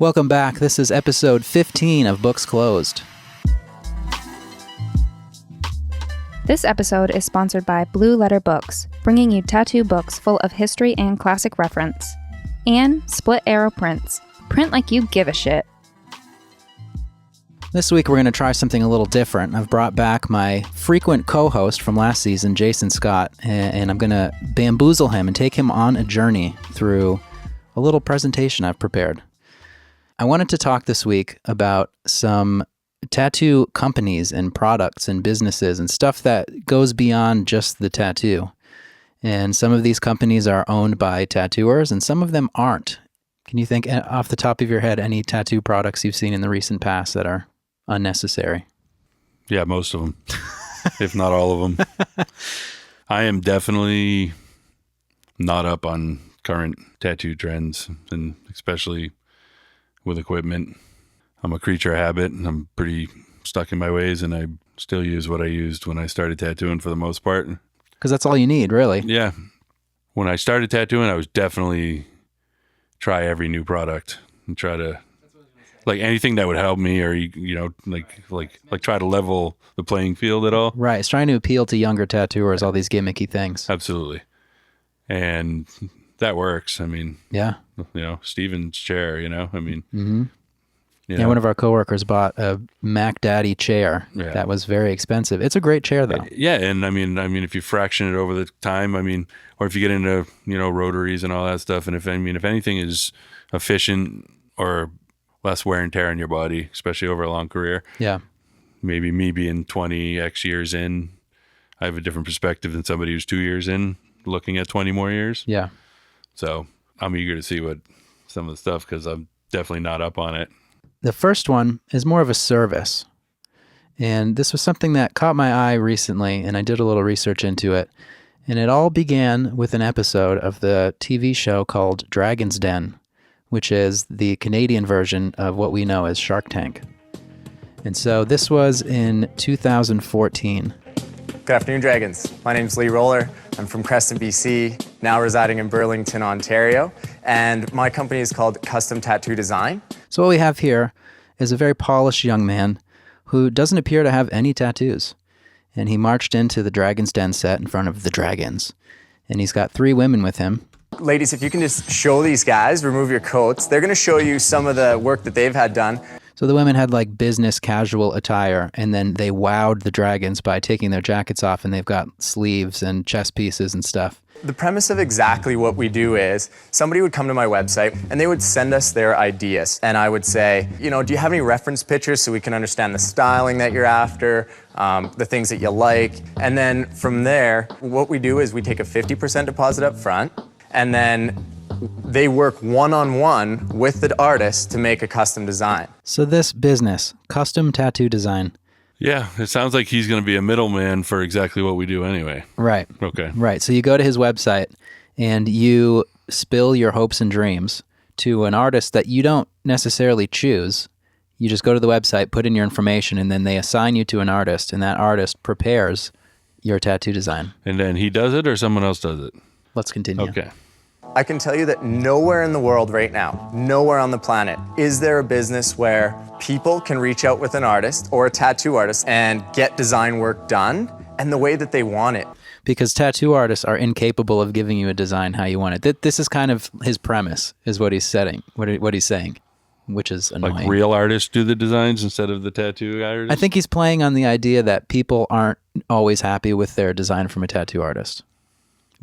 Welcome back. This is episode 15 of Books Closed. This episode is sponsored by Blue Letter Books, bringing you tattoo books full of history and classic reference. And Split Arrow Prints. Print like you give a shit. This week we're going to try something a little different. I've brought back my frequent co-host from last season, Jason Scott, and I'm going to bamboozle him and take him on a journey through a little presentation I've prepared. I wanted to talk this week about some tattoo companies and products and businesses and stuff that goes beyond just the tattoo. And some of these companies are owned by tattooers and some of them aren't. Can you think off the top of your head any tattoo products you've seen in the recent past that are unnecessary? Yeah, most of them, if not all of them. I am definitely not up on current tattoo trends, and especially with equipment. I'm a creature of habit, and I'm pretty stuck in my ways, and I still use what I used when I started tattooing for the most part. Because that's all you need, really. Yeah. When I started tattooing, I was definitely try every new product and try to, like, anything that would help me, or, you know, like try to level the playing field at all. Right. It's trying to appeal to younger tattooers, all these gimmicky things. Absolutely. And that works. I mean, yeah. You know, Steven's chair, you know, I mean, yeah, one of our coworkers bought a Mac Daddy chair that was very expensive. It's a great chair, though. Yeah, and I mean, if you fraction it over the time, I mean, or if you get into, you know, rotaries and all that stuff, and if anything is efficient or less wear and tear on your body, especially over a long career. Yeah. Maybe me being 20x years in, I have a different perspective than somebody who's 2 years in, looking at 20 more years. Yeah. So I'm eager to see what some of the stuff, because I'm definitely not up on it. The first one is more of a service. And this was something that caught my eye recently, and I did a little research into it. And it all began with an episode of the TV show called Dragon's Den, which is the Canadian version of what we know as Shark Tank. And so this was in 2014. Good afternoon, Dragons. My name is Lee Roller. I'm from Creston, BC, now residing in Burlington, Ontario, and my company is called Custom Tattoo Design. So what we have here is a very polished young man who doesn't appear to have any tattoos. And he marched into the Dragon's Den set in front of the dragons. And he's got 3 women with him. Ladies, if you can just show these guys, remove your coats. They're going to show you some of the work that they've had done. So the women had like business casual attire, and then they wowed the dragons by taking their jackets off, and they've got sleeves and chest pieces and stuff. The premise of exactly what we do is somebody would come to my website and they would send us their ideas. And I would say, you know, do you have any reference pictures so we can understand the styling that you're after, the things that you like? And then from there, what we do is we take a 50% deposit up front, and then they work one-on-one with the artist to make a custom design. So this business, Custom Tattoo Design. Yeah, it sounds like he's going to be a middleman for exactly what we do anyway. Right. Okay. Right. So you go to his website and you spill your hopes and dreams to an artist that you don't necessarily choose. You just go to the website, put in your information, and then they assign you to an artist, and that artist prepares your tattoo design. And then he does it or someone else does it? Let's continue. Okay. I can tell you that nowhere in the world right now, nowhere on the planet, is there a business where people can reach out with an artist or a tattoo artist and get design work done and the way that they want it. Because tattoo artists are incapable of giving you a design how you want it. This is kind of his premise, is what he's setting, what he's saying, which is annoying. Like real artists do the designs instead of the tattoo artists? I think he's playing on the idea that people aren't always happy with their design from a tattoo artist.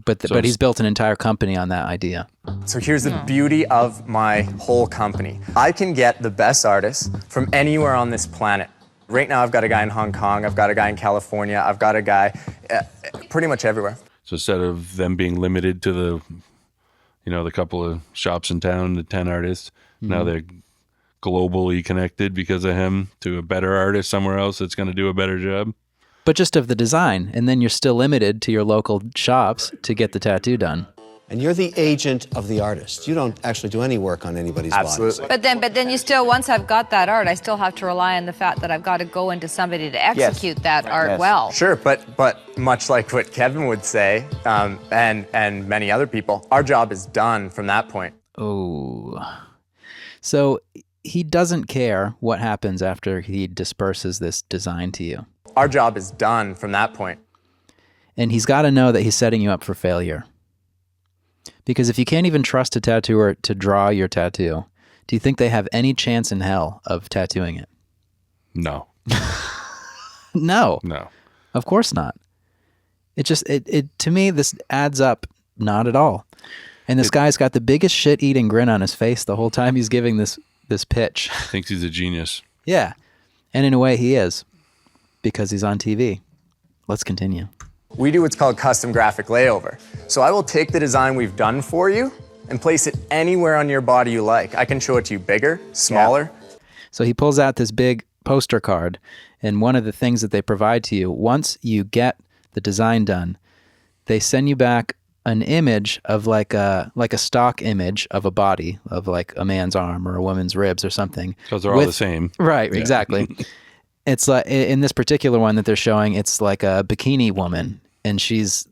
But he's built an entire company on that idea. So here's the beauty of my whole company. I can get the best artists from anywhere on this planet. Right now I've got a guy in Hong Kong, I've got a guy in California, I've got a guy pretty much everywhere. So instead of them being limited to the, you know, the couple of shops in town, the 10 artists, now they're globally connected because of him to a better artist somewhere else that's going to do a better job. But just of the design, and then you're still limited to your local shops to get the tattoo done. And you're the agent of the artist. You don't actually do any work on anybody's Absolutely. bodies. But then you still, once I've got that art, I still have to rely on the fact that I've got to go into somebody to execute that art well. Sure, but much like what Kevin would say, and many other people, our job is done from that point. Oh. So he doesn't care what happens after he disperses this design to you. Our job is done from that point. And he's got to know that he's setting you up for failure. Because if you can't even trust a tattooer to draw your tattoo, do you think they have any chance in hell of tattooing it? No. No. No. Of course not. It to me, this adds up not at all. And this guy's got the biggest shit-eating grin on his face the whole time he's giving this pitch. Thinks he's a genius. Yeah. And in a way, he is. Because he's on TV. Let's continue. We do what's called custom graphic layover. So I will take the design we've done for you and place it anywhere on your body you like. I can show it to you bigger, smaller. Yeah. So he pulls out this big poster card, and one of the things that they provide to you, once you get the design done, they send you back an image of like a stock image of a body, of like a man's arm or a woman's ribs or something. Because they're all the same. Right, yeah. Exactly. It's like, in this particular one that they're showing, it's like a bikini woman, and she's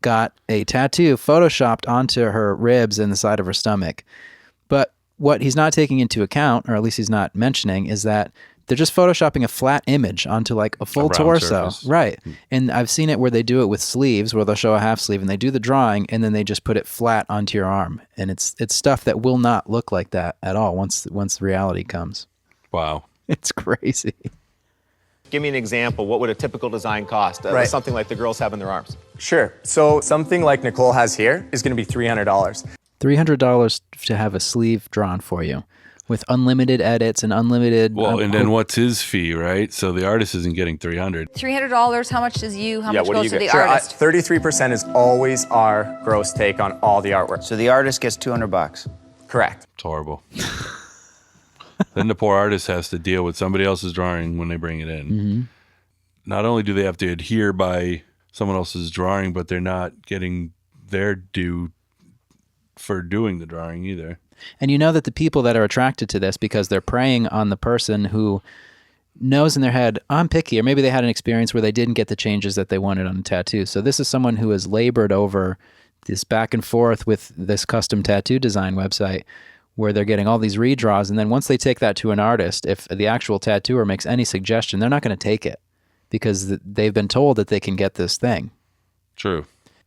got a tattoo photoshopped onto her ribs and the side of her stomach. But what he's not taking into account, or at least he's not mentioning, is that they're just photoshopping a flat image onto like a full torso. Surface. Right. And I've seen it where they do it with sleeves, where they'll show a half sleeve and they do the drawing and then they just put it flat onto your arm. And it's stuff that will not look like that at all once reality comes. Wow. It's crazy. Give me an example. What would a typical design cost? Right. Something like the girls have in their arms. Sure. So something like Nicole has here is going to be $300. $300 to have a sleeve drawn for you with unlimited edits and unlimited... Well, and then what's his fee, right? So the artist isn't getting $300. $300, how much does you, how much what goes to the Sure, artist? 33% is always our gross take on all the artwork. So the artist gets $200. Correct. It's horrible. Then the poor artist has to deal with somebody else's drawing when they bring it in. Mm-hmm. Not only do they have to adhere by someone else's drawing, but they're not getting their due for doing the drawing either. And you know that the people that are attracted to this, because they're preying on the person who knows in their head, I'm picky, or maybe they had an experience where they didn't get the changes that they wanted on a tattoo. So this is someone who has labored over this back and forth with this custom tattoo design website where they're getting all these redraws. And then once they take that to an artist, if the actual tattooer makes any suggestion, they're not going to take it because they've been told that they can get this thing. True.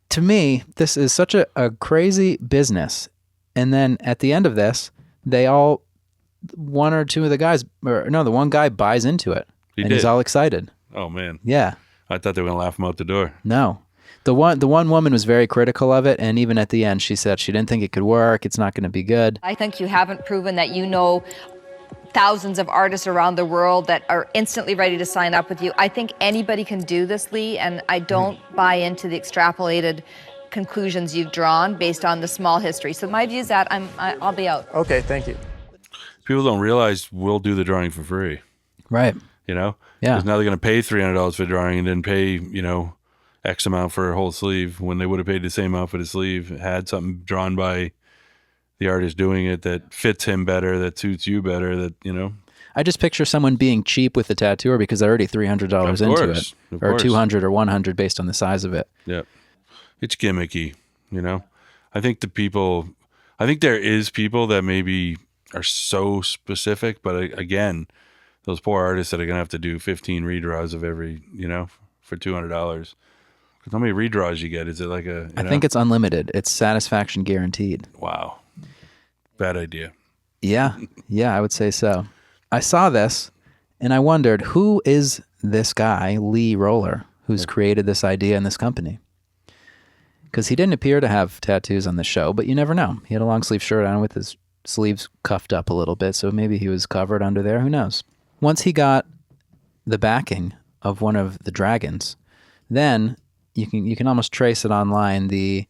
To me, this is such a crazy business. And then at the end of this, one or two of the guys, or no, the one guy buys into it. He's all excited. Oh, man. Yeah. I thought they were going to laugh him out the door. No. The one woman was very critical of it, and even at the end, she said she didn't think it could work. It's not going to be good. I think you haven't proven that you know thousands of artists around the world that are instantly ready to sign up with you. I think anybody can do this, Lee, and I don't buy into the extrapolated conclusions you've drawn based on the small history. So my view is that I'll be out. Okay, thank you. People don't realize we'll do the drawing for free. Right. You know? Yeah. Because now they're going to pay $300 for the drawing and then pay, X amount for a whole sleeve when they would have paid the same amount for the sleeve, had something drawn by the artist doing it that fits him better, that suits you better, I just picture someone being cheap with the tattooer because they're already $300 into it. Or $200 or $100 based on the size of it. Yeah. It's gimmicky, I think there is people that maybe are so specific, but again, those poor artists that are going to have to do 15 redraws of every, for $200. How many redraws you get? Is it like I think it's unlimited. It's satisfaction guaranteed. Wow. Bad idea. Yeah. Yeah, I would say so. I saw this and I wondered, who is this guy, Lee Roller, who's created this idea in this company? Because he didn't appear to have tattoos on the show, but you never know. He had a long sleeve shirt on with his sleeves cuffed up a little bit, so maybe he was covered under there. Who knows? Once he got the backing of one of the dragons, then you can almost trace it online, the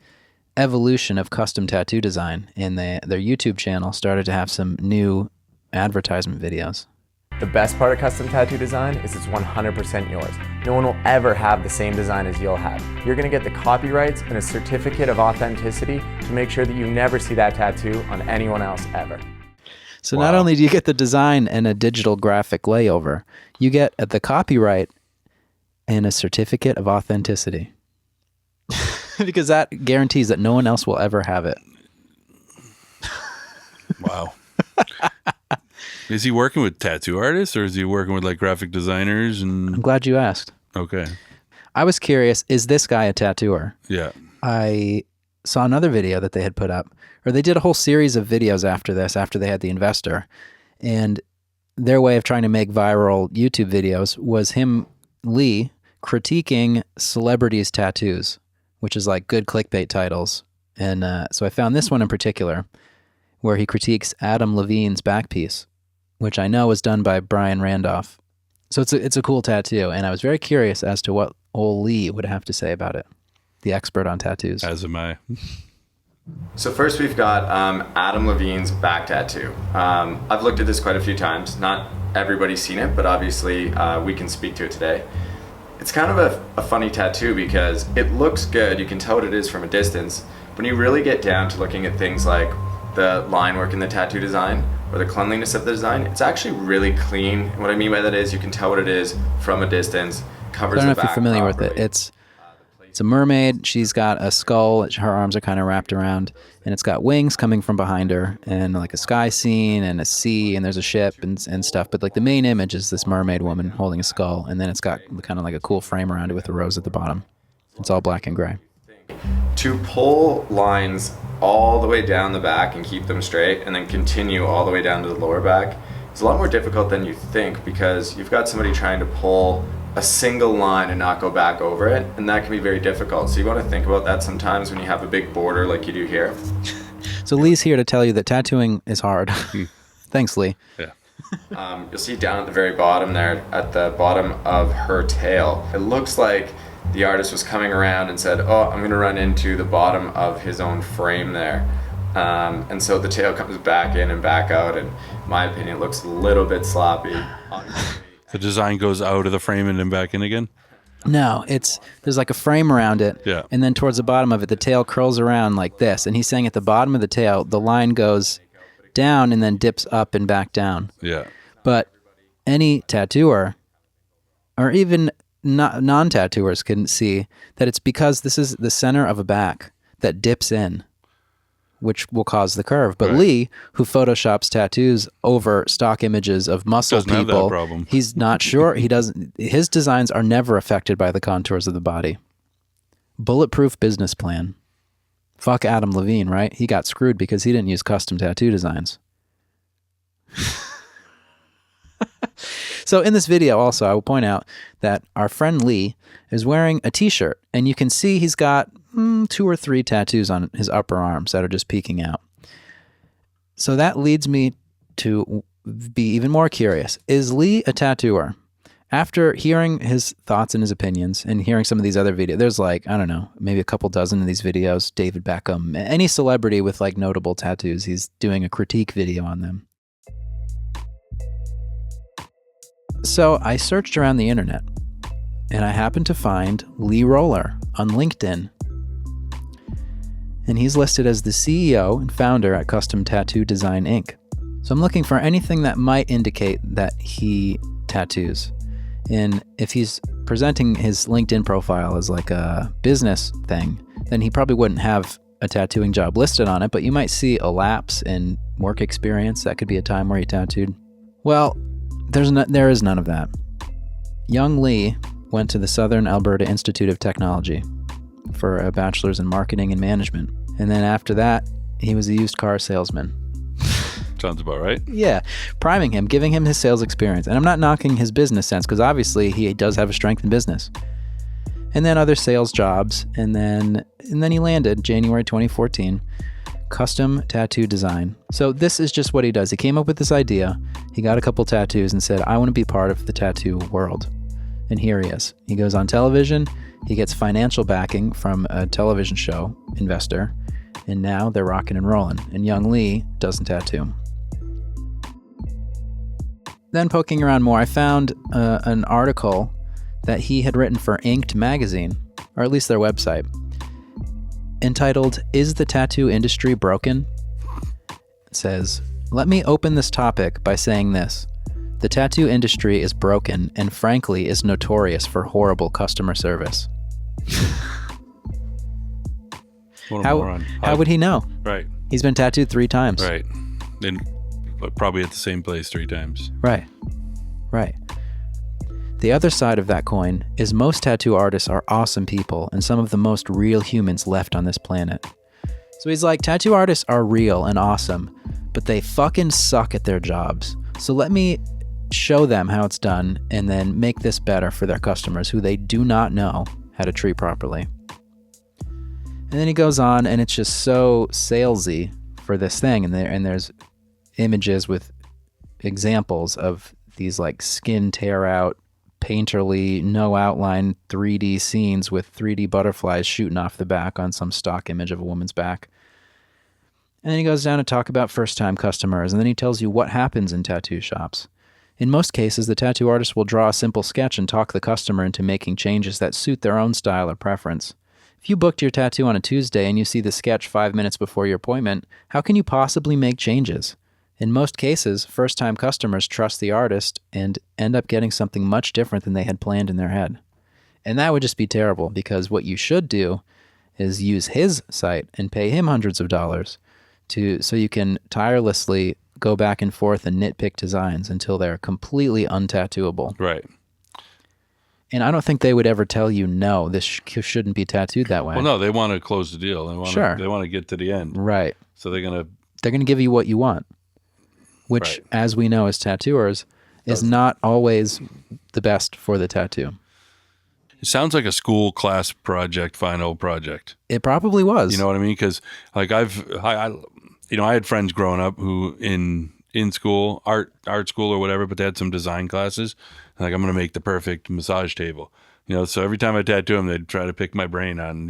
evolution of custom tattoo design, and their YouTube channel started to have some new advertisement videos. The best part of custom tattoo design is it's 100% yours. No one will ever have the same design as you'll have. You're going to get the copyrights and a certificate of authenticity to make sure that you never see that tattoo on anyone else ever. So Not only do you get the design and a digital graphic layover, you get the copyright and a certificate of authenticity. Because that guarantees that no one else will ever have it. Wow. Is he working with tattoo artists or is he working with like graphic designers? I'm And glad you asked. okay, I was curious, is this guy a tattooer? yeah, I saw another video that they had put up, or they did a whole series of videos after this, after they had the investor. And their way of trying to make viral YouTube videos was him, Lee, critiquing celebrities' tattoos, which is like good clickbait titles. And so I found this one in particular, where he critiques Adam Levine's back piece, which I know was done by Brian Randolph. So it's a cool tattoo, and I was very curious as to what old Lee would have to say about it, the expert on tattoos. as am I. So first we've got Adam Levine's back tattoo. I've looked at this quite a few times. Not everybody's seen it, but obviously we can speak to it today. It's kind of a funny tattoo because it looks good. You can tell what it is from a distance. When you really get down to looking at things like the line work in the tattoo design or the cleanliness of the design, it's actually really clean. And what I mean by that is you can tell what it is from a distance, covers I don't know the if you're back familiar with it. properly. It's a mermaid. She's got a skull. Her arms are kind of wrapped around, and it's got wings coming from behind her, and like a sky scene and a sea, and there's a ship and stuff. But like the main image is this mermaid woman holding a skull, and then it's got kind of like a cool frame around it with a rose at the bottom. It's all black and gray. To pull lines all the way down the back and keep them straight and then continue all the way down to the lower back is a lot more difficult than you think, because you've got somebody trying to pull a single line and not go back over it, and that can be very difficult. So you want to think about that sometimes when you have a big border like you do here. So Lee's here to tell you that tattooing is hard. Thanks, Lee. Yeah. You'll see down at the very bottom there, at the bottom of her tail, it looks like the artist was coming around and said, oh, I'm going to run into the bottom of his own frame there. And so the tail comes back in and back out, and in my opinion, it looks a little bit sloppy. The design goes out of the frame and then back in again. No, there's like a frame around it, Yeah. and then towards the bottom of it, the tail curls around like this. And he's saying at the bottom of the tail, the line goes down and then dips up and back down. Yeah. But any tattooer, or even non-tattooers, can see that it's because this is the center of a back that dips in, which will cause the curve. But Right. Lee, who photoshops tattoos over stock images of muscle Doesn't have that people, problem. he's not sure. He doesn't. His designs are never affected by the contours of the body. Bulletproof business plan. Fuck Adam Levine, right? He got screwed because he didn't use custom tattoo designs. So in this video also, I will point out that our friend Lee is wearing a t-shirt, and you can see he's got 2 or 3 tattoos on his upper arms that are just peeking out. So that leads me to be even more curious. Is Lee a tattooer? After hearing his thoughts and his opinions and hearing some of these other videos, there's like, I don't know, maybe a couple dozen of these videos, David Beckham, any celebrity with like notable tattoos, he's doing a critique video on them. So I searched around the internet, and I happened to find Lee Roller on LinkedIn. And he's listed as the CEO and founder at Custom Tattoo Design, Inc. So I'm looking for anything that might indicate that he tattoos. And if he's presenting his LinkedIn profile as like a business thing, then he probably wouldn't have a tattooing job listed on it, but you might see a lapse in work experience. That could be a time where he tattooed. Well, there is none of that. Young Lee went to the Southern Alberta Institute of Technology for a bachelor's in marketing and management. And then after that, he was a used car salesman. Sounds about right. Yeah, priming him, giving him his sales experience. And I'm not knocking his business sense, because obviously he does have a strength in business. And then other sales jobs. And then he landed January 2014. Custom tattoo design. So this is just what he does. He came up with this idea. He got a couple tattoos and said, I want to be part of the tattoo world. And here he is. He goes on television. He gets financial backing from a television show investor. And now they're rocking and rolling. And young Lee doesn't tattoo. Then poking around more, I found an article that he had written for Inked magazine, or at least their website, entitled, Is the Tattoo Industry Broken? It says, let me open this topic by saying this. The tattoo industry is broken and frankly is notorious for horrible customer service. What a moron. How would he know? Right. He's been tattooed 3 times. Right. Then but probably at the same place 3 times. Right. The other side of that coin is most tattoo artists are awesome people and some of the most real humans left on this planet. So he's like, tattoo artists are real and awesome, but they fucking suck at their jobs. So let me show them how it's done and then make this better for their customers who they do not know how to treat properly. And then he goes on, and it's just so salesy for this thing, and there's images with examples of these like skin tear out, painterly, no outline 3D scenes with 3D butterflies shooting off the back on some stock image of a woman's back. And then he goes down to talk about first-time customers, and then he tells you what happens in tattoo shops. In most cases, the tattoo artist will draw a simple sketch and talk the customer into making changes that suit their own style or preference. If you booked your tattoo on a Tuesday and you see the sketch 5 minutes before your appointment, how can you possibly make changes? In most cases, first-time customers trust the artist and end up getting something much different than they had planned in their head. And that would just be terrible, because what you should do is use his site and pay him hundreds of dollars so you can tirelessly go back and forth and nitpick designs until they're completely untattooable. Right. And I don't think they would ever tell you, no, this shouldn't be tattooed that way. Well, no, they want to close the deal. They want to get to the end. Right. So they're going to give you what you want, which, as we know as tattooers, is not always the best for the tattoo. It sounds like a school class project, final project. It probably was. You know what I mean? Because like I had friends growing up who in school, art school or whatever, but they had some design classes. Like, I'm going to make the perfect massage table. So every time I tattoo them, they'd try to pick my brain on,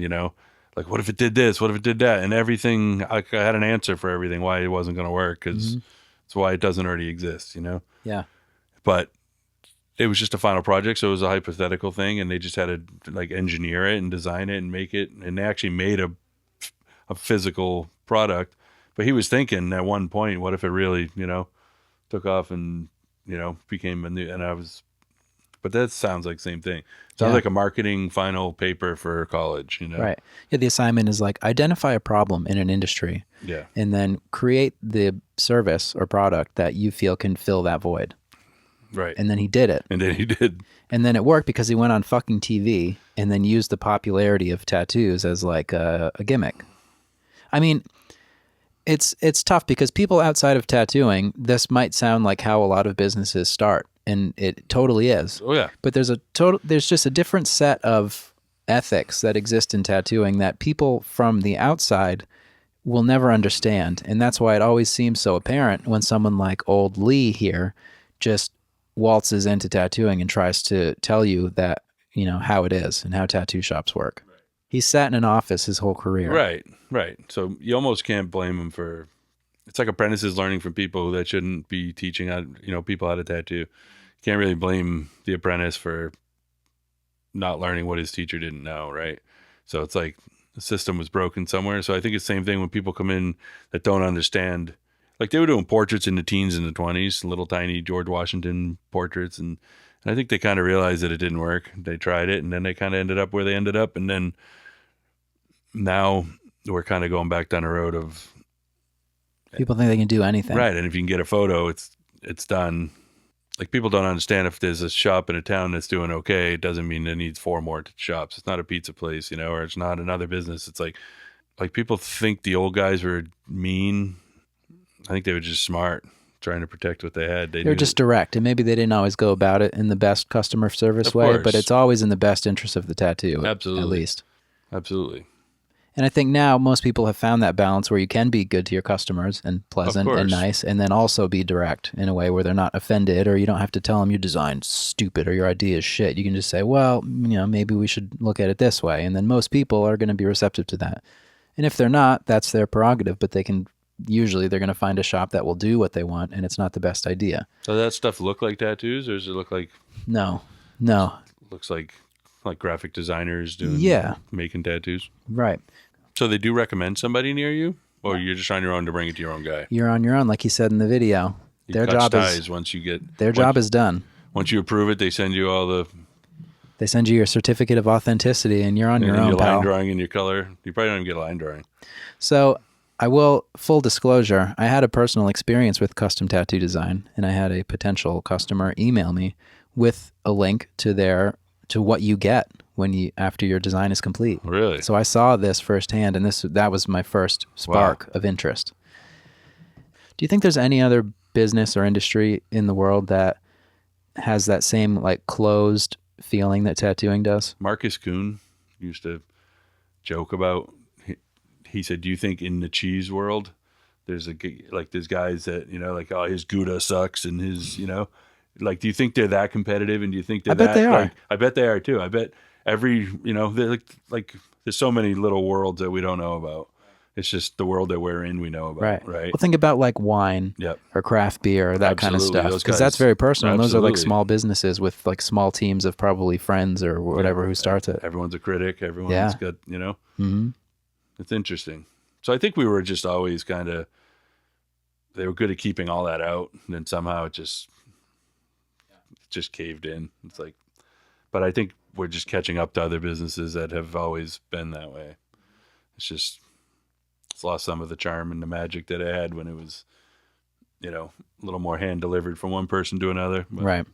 like, what if it did this? What if it did that? And everything, I had an answer for everything, why it wasn't going to work, because it's why it doesn't already exist, Yeah. But it was just a final project, so it was a hypothetical thing, and they just had to, like, engineer it and design it and make it, and they actually made a physical product. But he was thinking at one point, what if it really, took off and, became a new, and I was, but that sounds like the same thing. Sounds like a marketing final paper for college, Right. Yeah, the assignment is like, identify a problem in an industry. Yeah. And then create the service or product that you feel can fill that void. Right. And then he did it. And then he did. And then it worked because he went on fucking TV and then used the popularity of tattoos as like a gimmick. I mean, it's tough because people outside of tattooing, this might sound like how a lot of businesses start. And it totally is. Oh yeah. But there's just a different set of ethics that exist in tattooing that people from the outside will never understand. And that's why it always seems so apparent when someone like old Lee here just waltzes into tattooing and tries to tell you that, how it is and how tattoo shops work. Right. He's sat in an office his whole career. Right. So you almost can't blame him for, it's like apprentices learning from people that shouldn't be teaching people how to tattoo. You can't really blame the apprentice for not learning what his teacher didn't know, right? So it's like the system was broken somewhere. So I think it's the same thing when people come in that don't understand. Like they were doing portraits in the teens and the 20s, little tiny George Washington portraits. And I think they kind of realized that it didn't work. They tried it, and then they kind of ended up where they ended up. And then now we're kind of going back down the road of people think they can do anything. Right. And if you can get a photo, it's done. Like people don't understand if there's a shop in a town that's doing okay, it doesn't mean it needs 4 more shops. It's not a pizza place, or it's not another business. It's like people think the old guys were mean. I think they were just smart, trying to protect what they had. They were just direct, and maybe they didn't always go about it in the best customer service way, but it's always in the best interest of the tattoo. Absolutely. At least. Absolutely. And I think now most people have found that balance where you can be good to your customers and pleasant and nice, and then also be direct in a way where they're not offended, or you don't have to tell them your design's stupid or your idea is shit. You can just say, well, maybe we should look at it this way. And then most people are going to be receptive to that. And if they're not, that's their prerogative, but they're going to find a shop that will do what they want, and it's not the best idea. So that stuff look like tattoos, or does it look like? No. Looks like graphic designers making tattoos. Right. So they do recommend somebody near you, or you're just on your own to bring it to your own guy? You're on your own, like he said in the video. Their job is done. Once you approve it, they send you They send you your certificate of authenticity, and you're on your own, your pal. line drawing and your color. You probably don't even get a line drawing. So I will, full disclosure, I had a personal experience with custom tattoo design, and I had a potential customer email me with a link to what you get after your design is complete. Really? So I saw this firsthand, and that was my first spark of interest. Do you think there's any other business or industry in the world that has that same like closed feeling that tattooing does? Marcus Kuhn used to joke about, he said, do you think in the cheese world there's guys that, like, oh, his Gouda sucks and his, like, do you think they're that competitive, and do you think they're I bet they are. Like, I bet they are too. I bet every, they're like there's so many little worlds that we don't know about. It's just the world that we're in we know about, right? Well, think about like wine or craft beer or that kind of stuff, because that's very personal. And those are like small businesses with like small teams of probably friends or whatever who starts it. Everyone's a critic. Everyone's got, Mm-hmm. It's interesting. So I think we were just always they were good at keeping all that out, and then somehow it just caved in. It's like, but I think we're just catching up to other businesses that have always been that way. It's lost some of the charm and the magic that it had when it was, a little more hand delivered from one person to another. Right.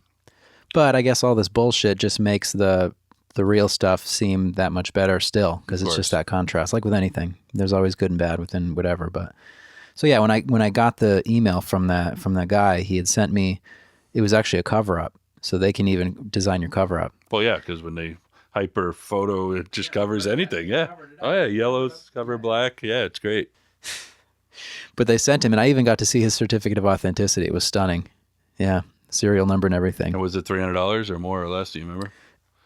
But I guess all this bullshit just makes the real stuff seem that much better still, because it's just that contrast. Like with anything, there's always good and bad within whatever. But so yeah, when I got the email from that guy, he had sent me, it was actually a cover up, so they can even design your cover up. Well, yeah, because when they hyper photo, it just covers anything. Yeah. Oh yeah, yellows cover black. Yeah, it's great. But they sent him, and I even got to see his certificate of authenticity. It was stunning. Yeah, serial number and everything. And was it $300 or more or less? Do you remember?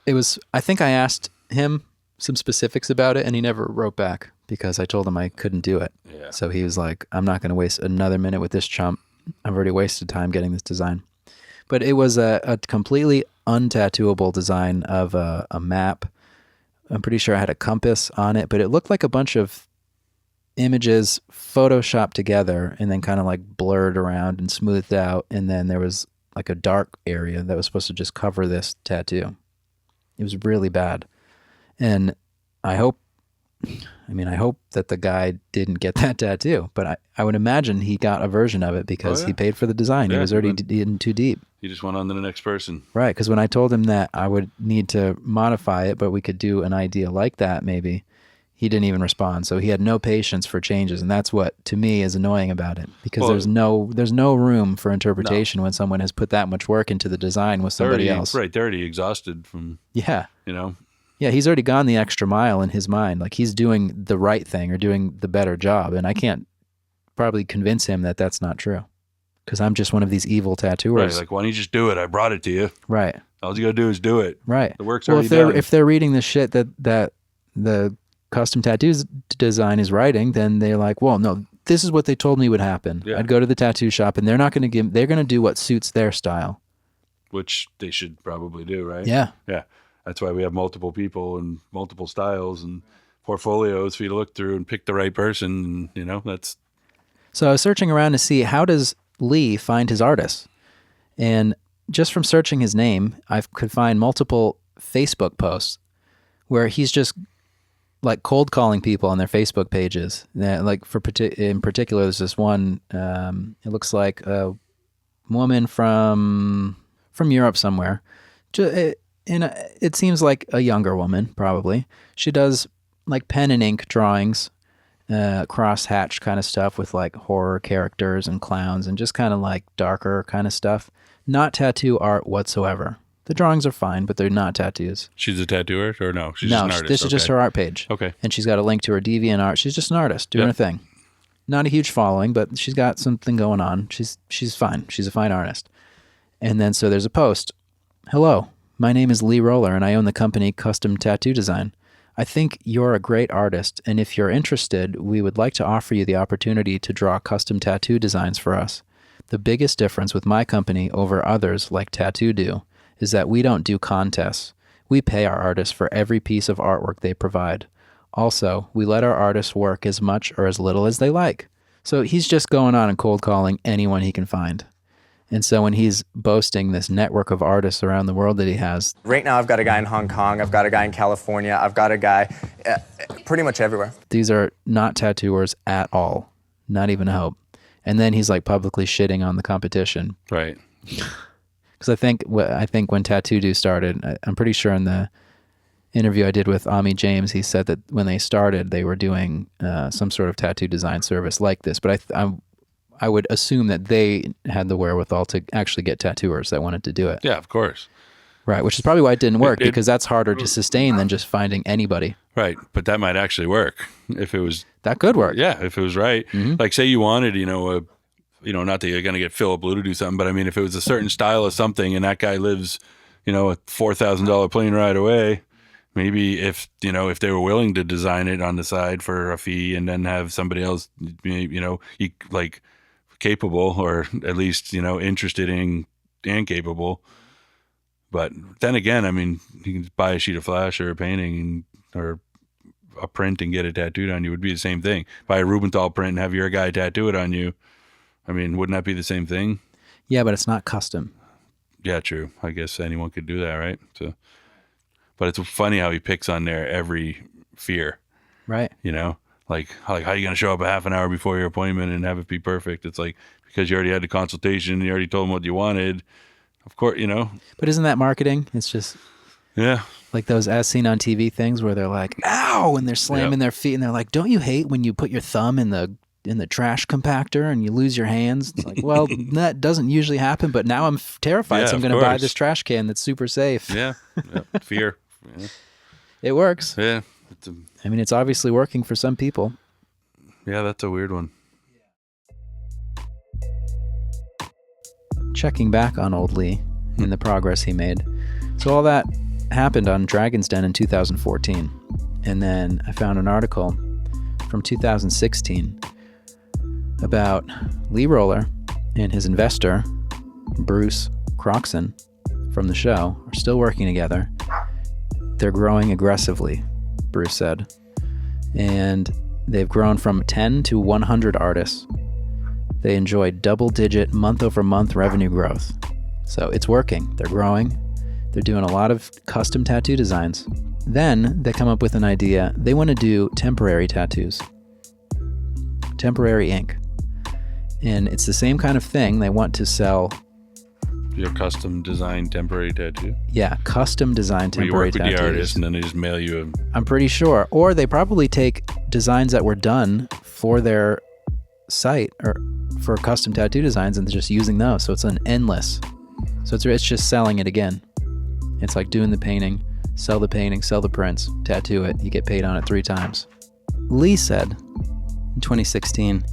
It was. I think I asked him some specifics about it, and he never wrote back because I told him I couldn't do it. Yeah. So he was like, "I'm not going to waste another minute with this chump. I've already wasted time getting this design." But it was a completely untattooable design of a map. I'm pretty sure I had a compass on it, but it looked like a bunch of images photoshopped together and then kind of like blurred around and smoothed out. And then there was like a dark area that was supposed to just cover this tattoo. It was really bad. And I hope that the guy didn't get that tattoo, but I would imagine he got a version of it because he paid for the design. He was already in too deep. He just went on to the next person. Right, because when I told him that I would need to modify it, but we could do an idea like that maybe, he didn't even respond. So he had no patience for changes, and that's what, to me, is annoying about it, because there's no room for interpretation when someone has put that much work into the design with somebody else. Right, they're already exhausted from, Yeah, he's already gone the extra mile in his mind. Like, he's doing the right thing or doing the better job, and I can't probably convince him that that's not true, because I'm just one of these evil tattooers. Right, like, why don't you just do it? I brought it to you. Right. All you got to do is do it. Right. The work's already done. If they're reading the shit that the custom tattoos design is writing, then they're like, well, no, this is what they told me would happen. Yeah. I'd go to the tattoo shop, and they're going to do what suits their style. Which they should probably do, right? Yeah. Yeah. That's why we have multiple people and multiple styles and portfolios for you to look through and pick the right person. And, that's. So I was searching around to see, how does Lee find his artists? And just from searching his name, I could find multiple Facebook posts where he's just like cold calling people on their Facebook pages. Like in particular, there's this one, it looks like a woman from Europe somewhere. It seems like a younger woman, probably. She does like pen and ink drawings, cross-hatched kind of stuff with like horror characters and clowns and just kind of like darker kind of stuff. Not tattoo art whatsoever. The drawings are fine, but they're not tattoos. She's a tattooer, or no? She's just an artist. This is just her art page. Okay. And she's got a link to her DeviantArt. She's just an artist doing her thing. Not a huge following, but she's got something going on. She's fine. She's a fine artist. And then so there's a post. Hello, my name is Lee Roller, and I own the company Custom Tattoo Design. I think you're a great artist, and if you're interested, we would like to offer you the opportunity to draw custom tattoo designs for us. The biggest difference with my company over others like Tattoo Do is that we don't do contests. We pay our artists for every piece of artwork they provide. Also, we let our artists work as much or as little as they like. So he's just going on and cold calling anyone he can find. And so when he's boasting this network of artists around the world that he has. Right now I've got a guy in Hong Kong, I've got a guy in California, I've got a guy pretty much everywhere. These are not tattooers at all. Not even a hope. And then he's like publicly shitting on the competition. Right. Because I think when Tattoo Do started, I'm pretty sure in the interview I did with Ami James, he said that when they started, they were doing some sort of tattoo design service like this. But I would assume that they had the wherewithal to actually get tattooers that wanted to do it. Yeah, of course. Right, which is probably why it didn't work, because that's harder to sustain than just finding anybody. Right, but that might actually work if it was. That could work. Yeah, if it was right. Mm-hmm. Like, say you wanted, not that you're going to get Philip Blue to do something, but I mean, if it was a certain style of something and that guy lives, a $4,000 plane ride away, maybe if they were willing to design it on the side for a fee and then have somebody else, capable, or at least, interested in and capable. But then again, I mean, you can buy a sheet of flash or a painting or a print and get it tattooed on you. It would be the same thing. Buy a Rubenthal print and have your guy tattoo it on you. I mean, wouldn't that be the same thing? Yeah, but it's not custom. Yeah, true. I guess anyone could do that, right? So, but it's funny how he picks on their every fear. Right. Like how are you going to show up a half an hour before your appointment and have it be perfect? It's like, because you already had the consultation, you already told them what you wanted. Of course, But isn't that marketing? It's just like those as seen on TV things where they're like, ow, and they're slamming their feet and they're like, don't you hate when you put your thumb in the trash compactor and you lose your hands? It's like, well, that doesn't usually happen, but now I'm terrified, so I'm going to buy this trash can that's super safe. Yeah. Fear. Yeah. It works. Yeah. It's obviously working for some people. Yeah, that's a weird one. Checking back on old Lee and the progress he made. So all that happened on Dragon's Den in 2014. And then I found an article from 2016 about Lee Roller and his investor, Bruce Croxon, from the show, are still working together. They're growing aggressively, Bruce said. And they've grown from 10 to 100 artists. They enjoyed double-digit month-over-month revenue growth. So it's working. They're growing. They're doing a lot of custom tattoo designs. Then they come up with an idea. They want to do temporary tattoos. Temporary ink. And it's the same kind of thing. They want to sell... Your custom designed temporary tattoo? Yeah, custom designed temporary tattoos. You work with the artist and then they just mail you I'm pretty sure. Or they probably take designs that were done for their site or for custom tattoo designs and just using those. So it's an endless. So it's just selling it again. It's like doing the painting, sell the prints, tattoo it, you get paid on it 3 times. Lee said in 2016,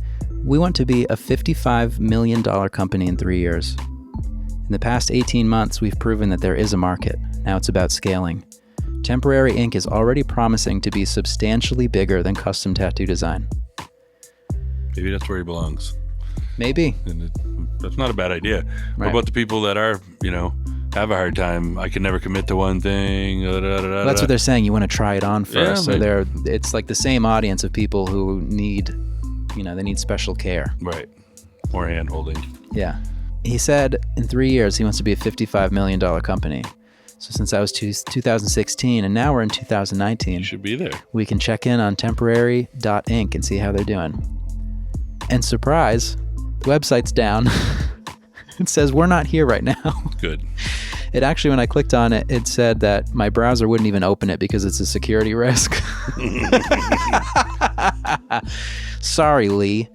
"We want to be a $55 million company in 3 years. In the past 18 months, we've proven that there is a market. Now it's about scaling. Temporary ink is already promising to be substantially bigger than custom tattoo design." Maybe that's where he belongs. Maybe. And that's not a bad idea. Right. What about the people that are, have a hard time? I can never commit to one thing. Well, that's what they're saying. You want to try it on first. Yeah, so it's like the same audience of people who need, they need special care. Right. More hand holding. Yeah. He said in 3 years he wants to be a $55 million company. So since that was 2016 and now we're in 2019, You should be there. we can check in on temporary.inc and see how they're doing. And surprise, the website's down. It says we're not here right now. Good. It actually, when I clicked on it, it said that my browser wouldn't even open it because it's a security risk. Sorry, Lee.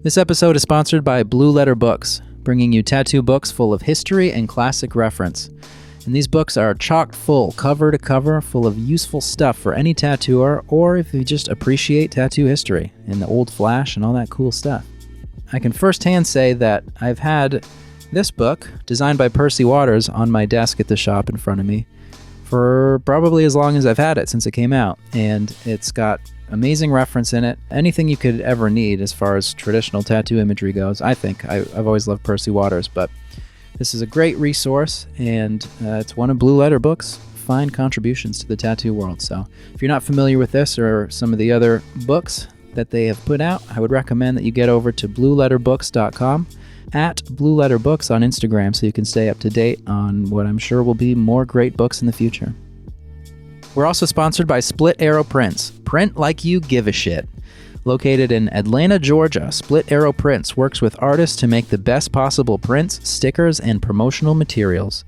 This episode is sponsored by Blue Letter Books, bringing you tattoo books full of history and classic reference. And these books are chock full, cover to cover, full of useful stuff for any tattooer, or if you just appreciate tattoo history and the old flash and all that cool stuff. I can firsthand say that I've had this book, designed by Percy Waters, on my desk at the shop in front of me for probably as long as I've had it, since it came out. And it's got amazing reference in it. Anything you could ever need as far as traditional tattoo imagery goes, I think. I've always loved Percy Waters, but this is a great resource, and it's one of Blue Letter Books' fine contributions to the tattoo world. So if you're not familiar with this or some of the other books that they have put out, I would recommend that you get over to blueletterbooks.com. at Blue Letter Books on Instagram so you can stay up to date on what I'm sure will be more great books in the future. We're also sponsored by Split Arrow Prints. Print like you give a shit. Located in Atlanta, Georgia, Split Arrow Prints works with artists to make the best possible prints, stickers, and promotional materials.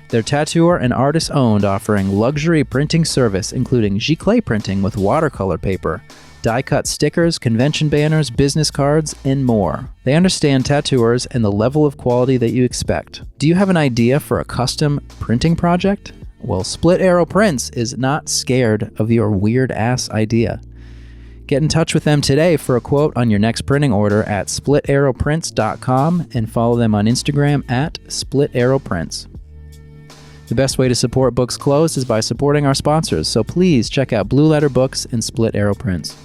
They're tattooer and artist-owned, offering luxury printing service, including giclée printing with watercolor paper, die-cut stickers, convention banners, business cards, and more. They understand tattooers and the level of quality that you expect. Do you have an idea for a custom printing project? Well, Split Arrow Prints is not scared of your weird-ass idea. Get in touch with them today for a quote on your next printing order at splitarrowprints.com and follow them on Instagram at splitarrowprints. The best way to support Books Closed is by supporting our sponsors, so please check out Blue Letter Books and Split Arrow Prints.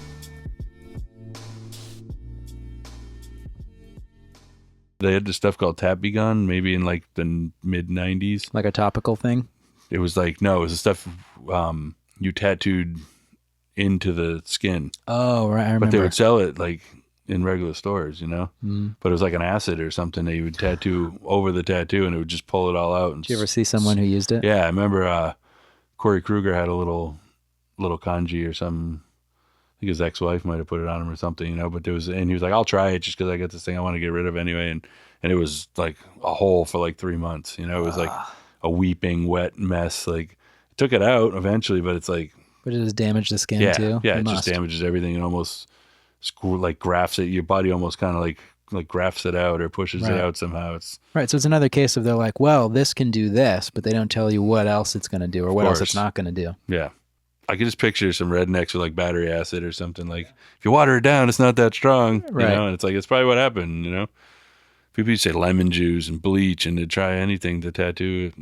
They had this stuff called Tappy Gun, maybe in like the mid-90s. Like a topical thing? It was like, no, it was the stuff you tattooed into the skin. Oh, right, I remember. But they would sell it like in regular stores, you know? But it was like an acid or something that you would tattoo over the tattoo and it would just pull it all out. And did you ever see someone who used it? Yeah, I remember Corey Kruger had a little kanji or something. I think his ex-wife might have put it on him or something, you know? But there was, and he was like, I'll try it just because I got this thing I want to get rid of anyway. And it was like a hole for like 3 months, you know? It was like a weeping, wet mess. Like, took it out eventually, but it's like, but it does damage the skin too? Yeah, it just damages everything and almost like grafts it. Your body almost kind of like grafts it out or pushes it out somehow. It's right. So it's another case of they're like, well, this can do this, but they don't tell you what else it's going to do or what else it's not going to do. Yeah. I could just picture some rednecks with like battery acid or something. Like, if you water it down, it's not that strong. Right. You know? And it's like, it's probably what happened, you know? People used to say lemon juice and bleach and to try anything to tattoo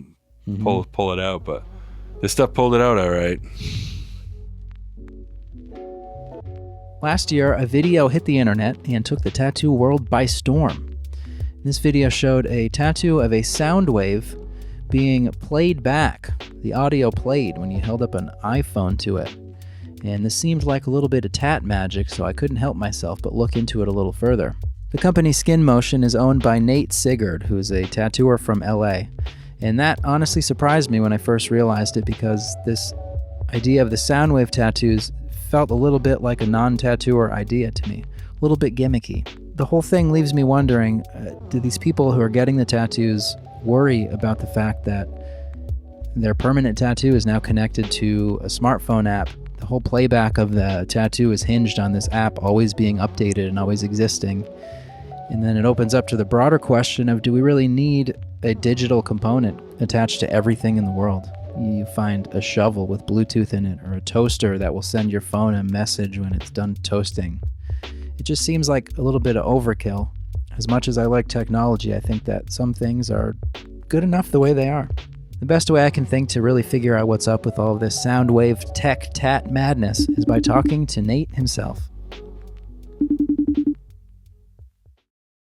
it, pull it out. But this stuff pulled it out all right. Last year, a video hit the internet and took the tattoo world by storm. This video showed a tattoo of a Soundwave being played back. The audio played when you held up an iPhone to it. And this seemed like a little bit of tat magic, so I couldn't help myself but look into it a little further. The company Skin Motion is owned by Nate Siggard, who is a tattooer from LA. And that honestly surprised me when I first realized it because this idea of the Soundwave tattoos felt a little bit like a non-tattooer idea to me, a little bit gimmicky. The whole thing leaves me wondering, do these people who are getting the tattoos worry about the fact that their permanent tattoo is now connected to a smartphone app? The whole playback of the tattoo is hinged on this app always being updated and always existing. And then it opens up to the broader question of, do we really need a digital component attached to everything in the world? You find a shovel with Bluetooth in it or a toaster that will send your phone a message when it's done toasting. It just seems like a little bit of overkill. As much as I like technology, I think that some things are good enough the way they are. The best way I can think to really figure out what's up with all of this Soundwave tech tat madness is by talking to Nate himself.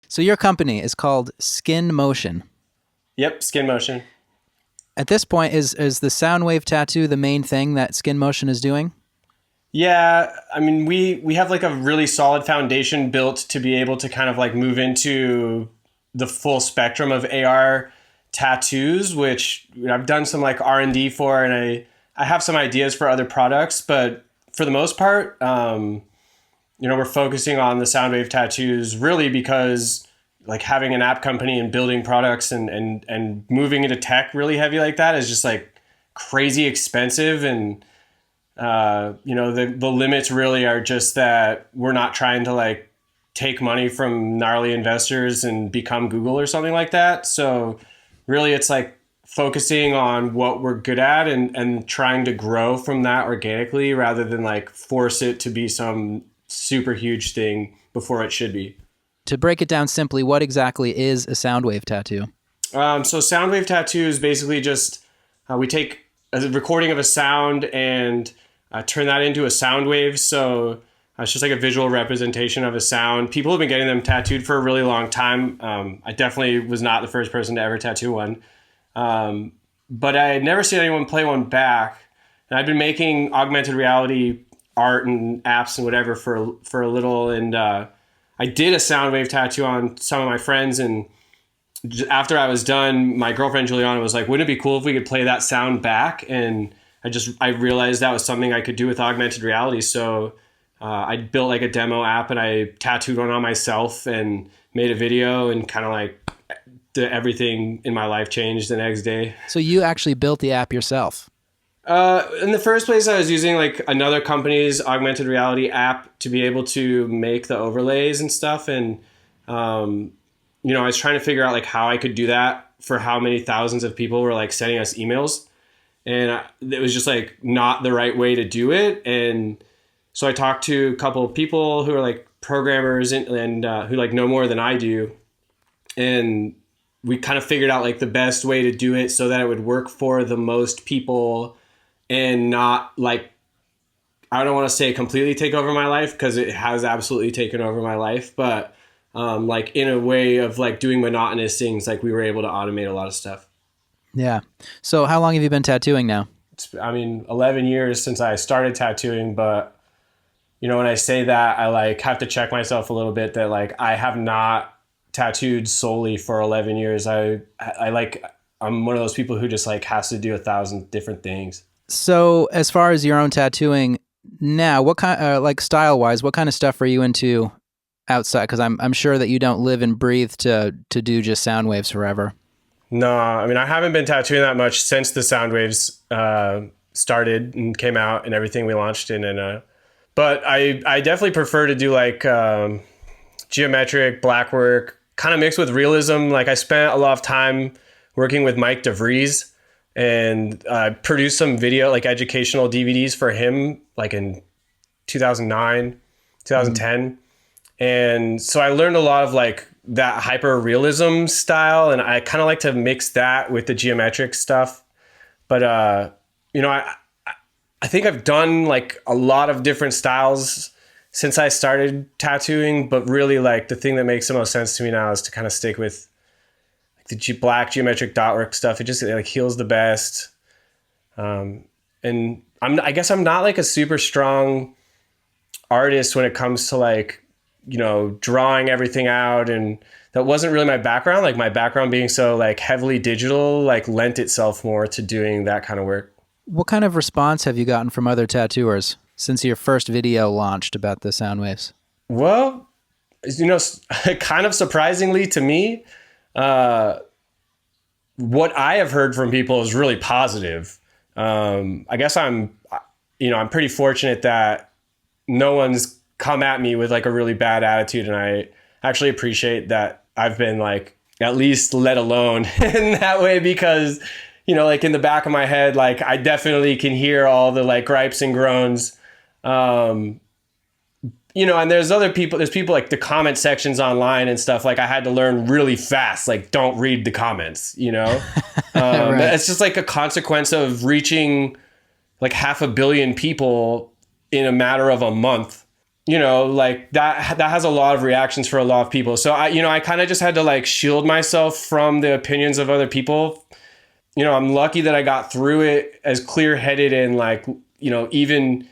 So your company is called Skin Motion. Yep, Skin Motion. At this point, is the Soundwave tattoo the main thing that Skin Motion is doing? Yeah, I mean, we have like a really solid foundation built to be able to kind of like move into the full spectrum of AR tattoos, which I've done some like R&D for, and I have some ideas for other products, but for the most part, we're focusing on the Soundwave tattoos really because like having an app company and building products and moving into tech really heavy like that is just like crazy expensive. And, the limits really are just that we're not trying to like take money from gnarly investors and become Google or something like that. So really it's like focusing on what we're good at and trying to grow from that organically rather than like force it to be some super huge thing before it should be. To break it down simply, what exactly is a Soundwave tattoo? So Soundwave tattoo is basically just we take a recording of a sound and turn that into a sound wave. So it's just like a visual representation of a sound. People have been getting them tattooed for a really long time. I definitely was not the first person to ever tattoo one. But I had never seen anyone play one back. And I've been making augmented reality art and apps and whatever for a little. And I did a Soundwave tattoo on some of my friends, and after I was done, my girlfriend Juliana was like, wouldn't it be cool if we could play that sound back? And I realized that was something I could do with augmented reality. So I built like a demo app and I tattooed one on myself and made a video, and kind of like everything in my life changed the next day. So you actually built the app yourself? In the first place, I was using like another company's augmented reality app to be able to make the overlays and stuff. And, you know, I was trying to figure out like how I could do that for how many thousands of people were like sending us emails. And it was just like not the right way to do it. And so I talked to a couple of people who are like programmers and who like know more than I do. And we kind of figured out like the best way to do it so that it would work for the most people and not like, I don't want to say completely take over my life, because it has absolutely taken over my life. But like in a way of like doing monotonous things, like we were able to automate a lot of stuff. Yeah. So how long have you been tattooing now? It's, I mean, 11 years since I started tattooing, but you know, when I say that, I like have to check myself a little bit that like I have not tattooed solely for 11 years. I'm one of those people who just like has to do 1,000 different things. So as far as your own tattooing now, what kind, like style wise, what kind of stuff are you into outside? Because I'm sure that you don't live and breathe to do just sound waves forever. No, I mean, I haven't been tattooing that much since the Soundwaves started and came out and everything we launched in. And but I definitely prefer to do like geometric black work, kind of mixed with realism. Like I spent a lot of time working with Mike DeVries and produced some video, like educational DVDs for him, like in 2009, 2010. And so I learned a lot of like that hyper realism style, and I kind of like to mix that with the geometric stuff. But you know, I think I've done like a lot of different styles since I started tattooing, but really like the thing that makes the most sense to me now is to kind of stick with like the black geometric dot work stuff. It just like heals the best. And I guess I'm not like a super strong artist when it comes to like, you know, drawing everything out, and that wasn't really my background. Like my background being so like heavily digital, like lent itself more to doing that kind of work. What kind of response have you gotten from other tattooers since your first video launched about the Soundwaves? Well, you know, kind of surprisingly to me, what I have heard from people is really positive. I guess I'm pretty fortunate that no one's come at me with like a really bad attitude, and I actually appreciate that I've been like at least let alone in that way, because you know, like in the back of my head, like I definitely can hear all the like gripes and groans. You know, and there's people like the comment sections online and stuff. Like I had to learn really fast, like don't read the comments, you know. Right. It's just like a consequence of reaching like 500 million people in a matter of a month. You know, like that has a lot of reactions for a lot of people. So I kind of just had to like shield myself from the opinions of other people. You know, I'm lucky that I got through it as clear-headed and like, you know, even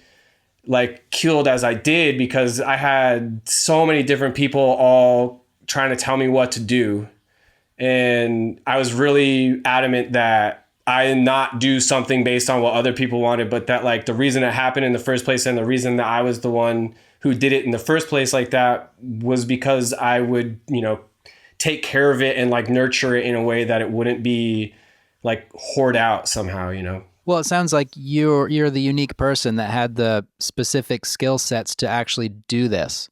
like killed as I did, because I had so many different people all trying to tell me what to do. And I was really adamant that I not do something based on what other people wanted, but that like the reason it happened in the first place and the reason that I was the one who did it in the first place like that was because I would, you know, take care of it and like nurture it in a way that it wouldn't be like hoard out somehow, you know? Well, it sounds like you're the unique person that had the specific skill sets to actually do this,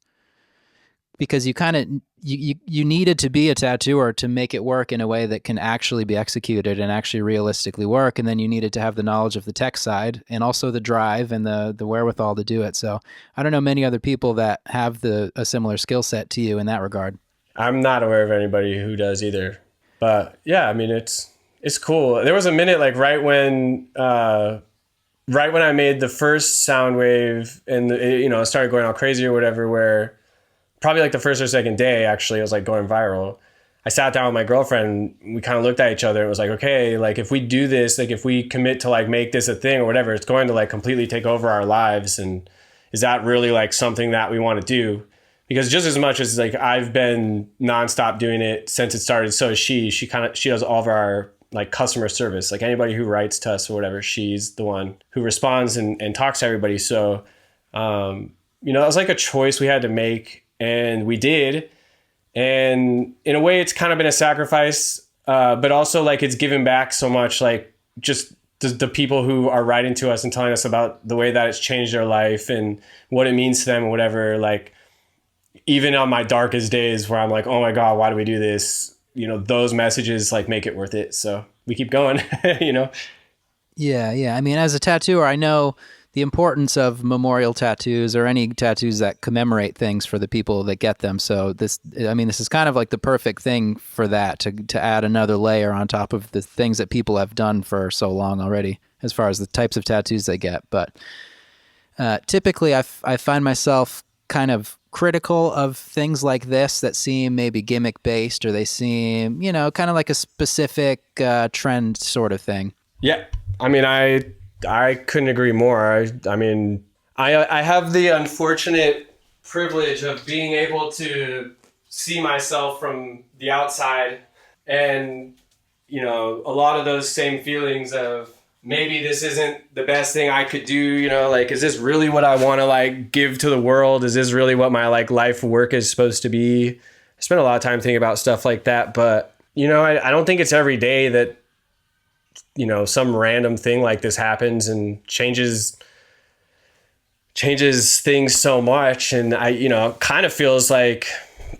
because you kind of you needed to be a tattooer to make it work in a way that can actually be executed and actually realistically work, and then you needed to have the knowledge of the tech side and also the drive and the wherewithal to do it. So I don't know many other people that have a similar skill set to you in that regard. I'm not aware of anybody who does either, but yeah, I mean it's cool. There was a minute like right when I made the first Soundwave and it started going all crazy or whatever, where probably like the first or second day, actually, it was like going viral. I sat down with my girlfriend, we kind of looked at each other and was like, okay, like if we do this, like if we commit to like make this a thing or whatever, it's going to like completely take over our lives. And is that really like something that we want to do? because just as much as like I've been nonstop doing it since it started, so is she. She does all of our like customer service, like anybody who writes to us or whatever, she's the one who responds and talks to everybody. So, you know, that was like a choice we had to make, and we did. And in a way, it's kind of been a sacrifice, but also like it's given back so much, like just the people who are writing to us and telling us about the way that it's changed their life and what it means to them or whatever. Like even on my darkest days where I'm like, oh my God, why do we do this? You know, those messages like make it worth it. So we keep going, you know? Yeah. I mean, as a tattooer, I know the importance of memorial tattoos or any tattoos that commemorate things for the people that get them. So this is kind of like the perfect thing for that, to add another layer on top of the things that people have done for so long already, as far as the types of tattoos they get. But typically I find myself kind of critical of things like this that seem maybe gimmick based, or they seem, you know, kind of like a specific trend sort of thing. Yeah. I mean, I couldn't agree more. I mean, I have the unfortunate privilege of being able to see myself from the outside, and, you know, a lot of those same feelings of maybe this isn't the best thing I could do, you know, like, is this really what I want to like give to the world? Is this really what my like life work is supposed to be? I spend a lot of time thinking about stuff like that, but, you know, I don't think it's every day that, you know, some random thing like this happens and changes things so much. And I, you know, kind of feels like,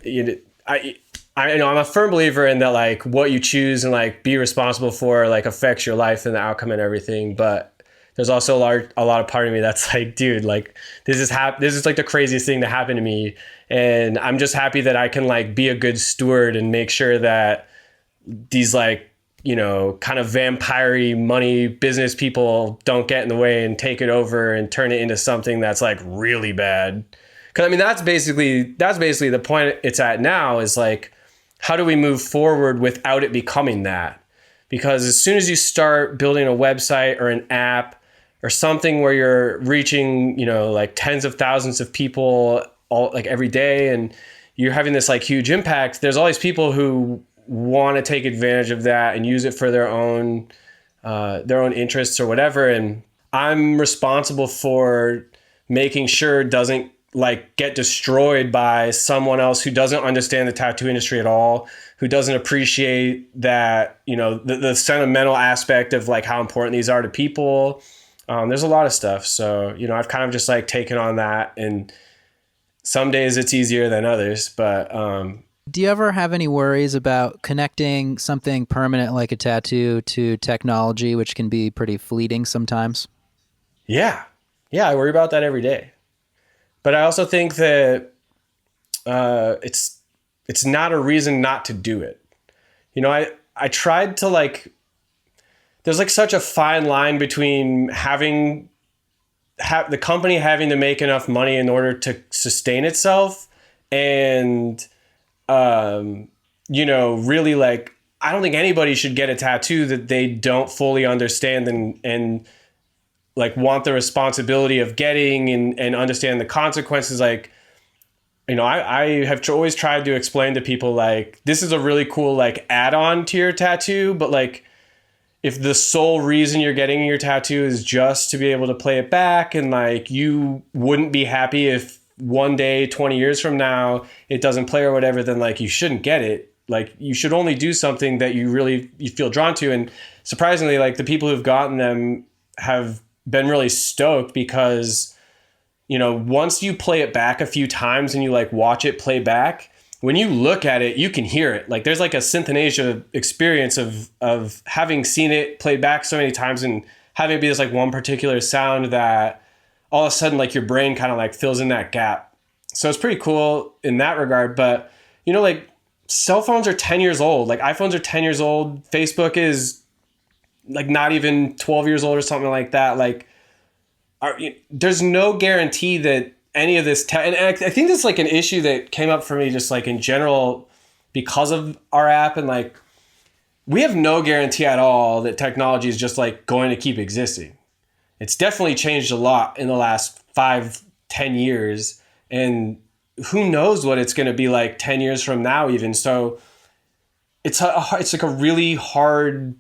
you know, I know I'm a firm believer in that, like what you choose and like be responsible for like affects your life and the outcome and everything. But there's also a lot of part of me that's like, dude, like this is like the craziest thing to happen to me. And I'm just happy that I can like be a good steward and make sure that these like, you know, kind of vampire-y money business people don't get in the way and take it over and turn it into something that's like really bad. Cause I mean, that's basically the point it's at now, is like, how do we move forward without it becoming that? Because as soon as you start building a website or an app or something where you're reaching, you know, like tens of thousands of people all like every day, and you're having this like huge impact, there's all these people who want to take advantage of that and use it for their own interests or whatever. And I'm responsible for making sure it doesn't like get destroyed by someone else who doesn't understand the tattoo industry at all, who doesn't appreciate that, you know, the sentimental aspect of like how important these are to people. There's a lot of stuff. So, you know, I've kind of just like taken on that, and some days it's easier than others, but, do you ever have any worries about connecting something permanent like a tattoo to technology, which can be pretty fleeting sometimes? Yeah, I worry about that every day. But I also think that it's not a reason not to do it. You know, I tried to like, there's like such a fine line between the company having to make enough money in order to sustain itself, and you know, really like, I don't think anybody should get a tattoo that they don't fully understand and like want the responsibility of getting and understand the consequences. Like, you know, I have always tried to explain to people like, this is a really cool like add-on to your tattoo, but like if the sole reason you're getting your tattoo is just to be able to play it back, and like you wouldn't be happy if one day 20 years from now it doesn't play or whatever, then like you shouldn't get it. Like you should only do something that you feel drawn to. And surprisingly, like the people who've gotten them have been really stoked, because, you know, once you play it back a few times and you like watch it play back, when you look at it, you can hear it. Like there's like a synthonasia experience of having seen it played back so many times and having it be this like one particular sound that all of a sudden like your brain kind of like fills in that gap. So it's pretty cool in that regard. But, you know, like cell phones are 10 years old. Like iPhones are 10 years old. Facebook is like not even 12 years old or something like that. Like there's no guarantee that any of this and I think that's like an issue that came up for me just like in general because of our app, and like we have no guarantee at all that technology is just like going to keep existing. It's definitely changed a lot in the last 5-10 years, and who knows what it's going to be like 10 years from now even. So it's like a really hard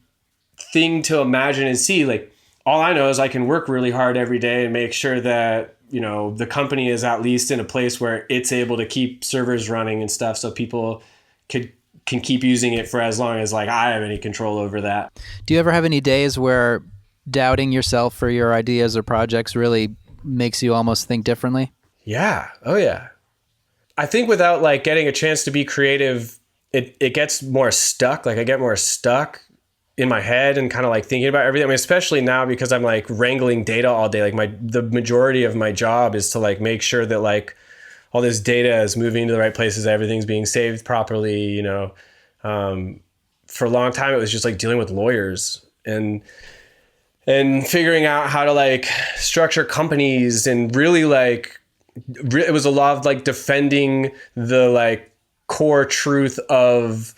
thing to imagine and see. Like, all I know is I can work really hard every day and make sure that, you know, the company is at least in a place where it's able to keep servers running and stuff, so people can keep using it for as long as like I have any control over that. Do you ever have any days where doubting yourself for your ideas or projects really makes you almost think differently? Yeah. Oh yeah. I think without like getting a chance to be creative, it gets more stuck. Like I get more stuck in my head and kind of like thinking about everything. I mean, especially now because I'm like wrangling data all day. Like the majority of my job is to like make sure that like all this data is moving to the right places, everything's being saved properly, you know. For a long time, it was just like dealing with lawyers and figuring out how to like structure companies, and really like it was a lot of like defending the like core truth of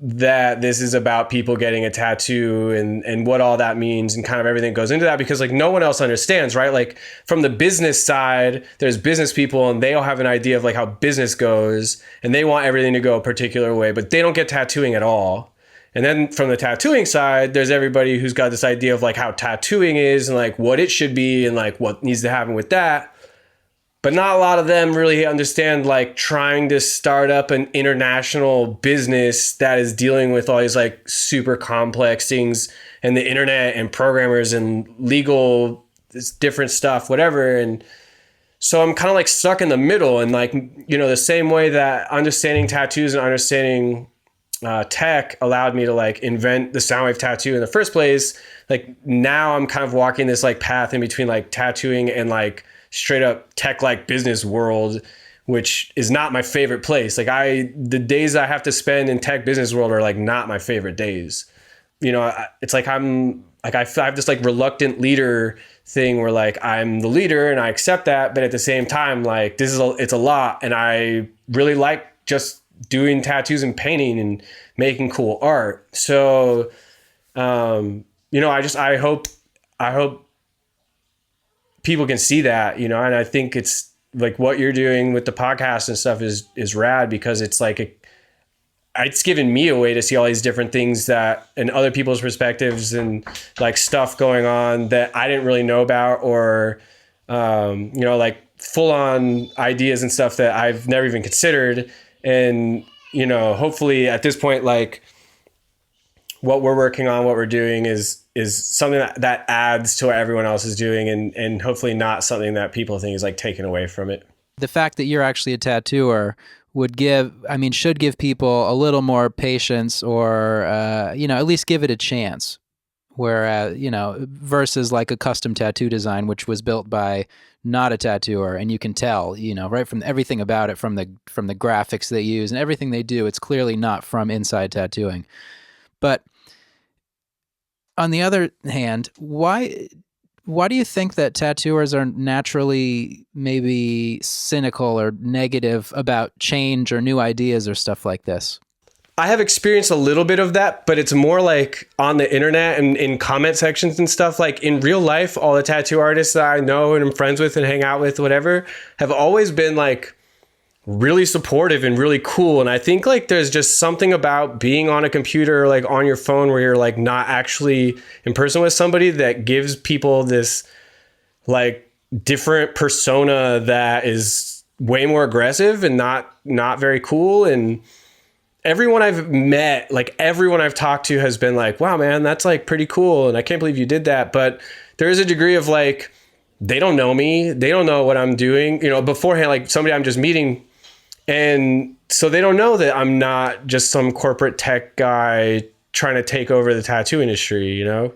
that this is about people getting a tattoo and what all that means and kind of everything that goes into that, because like no one else understands, right? Like from the business side, there's business people and they all have an idea of like how business goes and they want everything to go a particular way, but they don't get tattooing at all. And then from the tattooing side, there's everybody who's got this idea of like how tattooing is and like what it should be and like what needs to happen with that. But not a lot of them really understand like trying to start up an international business that is dealing with all these like super complex things and the internet and programmers and legal, this different stuff, whatever. And so I'm kind of like stuck in the middle, and like, you know, the same way that understanding tattoos and understanding tech allowed me to like invent the Soundwave tattoo in the first place. Like now I'm kind of walking this like path in between like tattooing and like straight up tech like business world, which is not my favorite place. Like the days I have to spend in tech business world are like not my favorite days. You know, it's like I have this like reluctant leader thing where like I'm the leader and I accept that, but at the same time, like it's a lot, and I really like just doing tattoos and painting and making cool art. So, you know, I hope people can see that, you know, and I think it's like what you're doing with the podcast and stuff is rad, because it's like it's given me a way to see all these different things that and other people's perspectives and like stuff going on that I didn't really know about, or you know, like full on ideas and stuff that I've never even considered. And, you know, hopefully at this point, like what we're working on, what we're doing is something that adds to what everyone else is doing, and hopefully not something that people think is like taken away from it. The fact that you're actually a tattooer should give people a little more patience, or, you know, at least give it a chance. Whereas, you know, versus like a custom tattoo design, which was built by not a tattooer, and you can tell, you know, right from everything about it, from the graphics they use and everything they do, it's clearly not from inside tattooing. But on the other hand, why do you think that tattooers are naturally maybe cynical or negative about change or new ideas or stuff like this? I have experienced a little bit of that, but it's more like on the internet and in comment sections and stuff. Like in real life, all the tattoo artists that I know and I'm friends with and hang out with, whatever, have always been like really supportive and really cool. And I think like there's just something about being on a computer or like on your phone where you're like not actually in person with somebody that gives people this like different persona that is way more aggressive and not very cool. And everyone I've met, like everyone I've talked to has been like, wow, man, that's like pretty cool. And I can't believe you did that. But there is a degree of like, they don't know me. They don't know what I'm doing, you know, beforehand, like somebody I'm just meeting. And so they don't know that I'm not just some corporate tech guy trying to take over the tattoo industry, you know?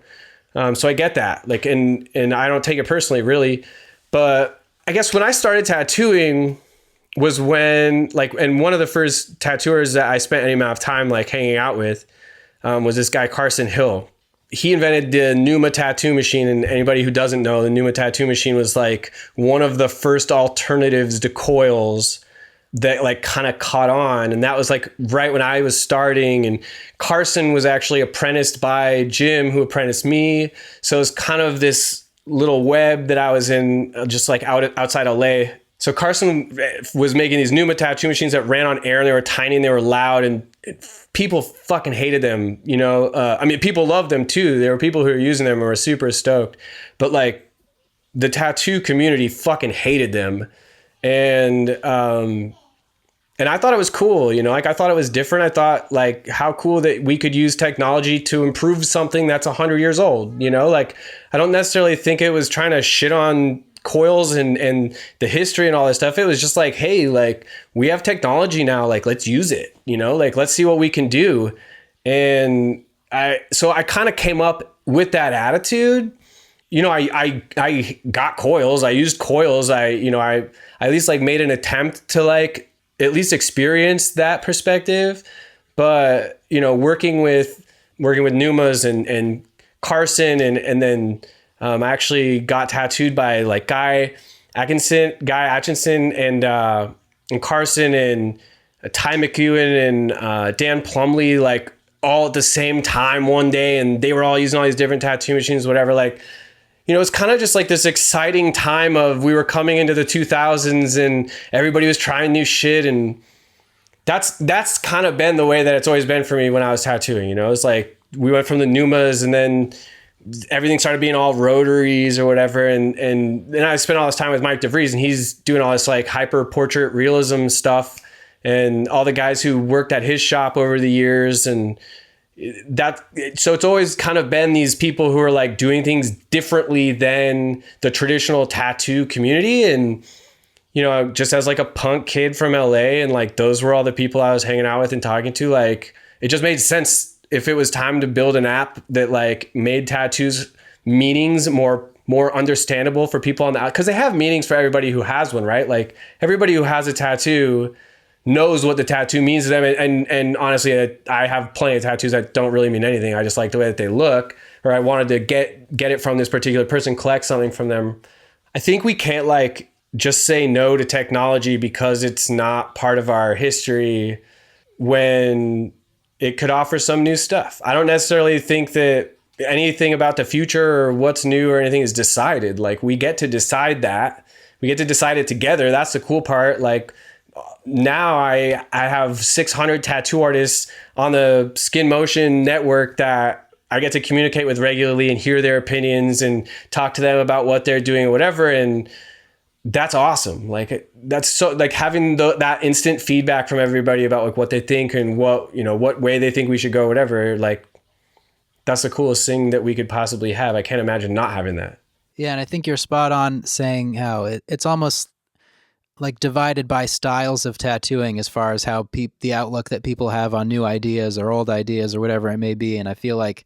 So I get that, like, and I don't take it personally really, but I guess when I started tattooing was when like, and one of the first tattooers that I spent any amount of time like hanging out with was this guy, Carson Hill. He invented the Numa tattoo machine, and anybody who doesn't know, the Numa tattoo machine was like one of the first alternatives to coils that like kind of caught on. And that was like right when I was starting, and Carson was actually apprenticed by Jim, who apprenticed me. So it was kind of this little web that I was in, just like outside LA. So Carson was making these Numa tattoo machines that ran on air, and they were tiny and they were loud, and people fucking hated them. You know, I mean, people loved them too. There were people who were using them and were super stoked, but like the tattoo community fucking hated them. And I thought it was cool, you know, like I thought it was different. I thought like how cool that we could use technology to improve something that's 100 years old, you know, like I don't necessarily think it was trying to shit on coils and the history and all this stuff. It was just like, hey, like we have technology now, like let's use it, you know, like let's see what we can do. And I kind of came up with that attitude. You know, I got coils, I used coils. I at least like made an attempt to like at least experience that perspective. But, you know, working with Numas and Carson and then I actually got tattooed by like Guy Atkinson and Carson and Ty McEwen and Dan Plumley, like all at the same time one day. And they were all using all these different tattoo machines, whatever. Like, you know, it's kind of just like this exciting time of we were coming into the 2000s and everybody was trying new shit. And that's kind of been the way that it's always been for me when I was tattooing. You know, it's like we went from the Numas and then everything started being all rotaries or whatever. And then I spent all this time with Mike DeVries, and he's doing all this like hyper portrait realism stuff, and all the guys who worked at his shop over the years. And so it's always kind of been these people who are like doing things differently than the traditional tattoo community. And, you know, just as like a punk kid from LA, and like those were all the people I was hanging out with and talking to, like it just made sense if it was time to build an app that like made tattoos meanings more understandable for people on the out, because they have meanings for everybody who has one, right? Like everybody who has a tattoo knows what the tattoo means to them. And honestly, I have plenty of tattoos that don't really mean anything. I just like the way that they look, or I wanted to get it from this particular person, collect something from them. I think we can't like just say no to technology because it's not part of our history when it could offer some new stuff. I don't necessarily think that anything about the future or what's new or anything is decided. Like we get to decide that. We get to decide it together. That's the cool part. Like now I have 600 tattoo artists on the Skin Motion network that I get to communicate with regularly and hear their opinions and talk to them about what they're doing or whatever. And that's awesome. Like that's so like having that instant feedback from everybody about like what they think and what, you know, what way they think we should go, whatever. Like that's the coolest thing that we could possibly have. I can't imagine not having that. Yeah. And I think you're spot on saying how it's almost like divided by styles of tattooing as far as how the outlook that people have on new ideas or old ideas or whatever it may be. And I feel like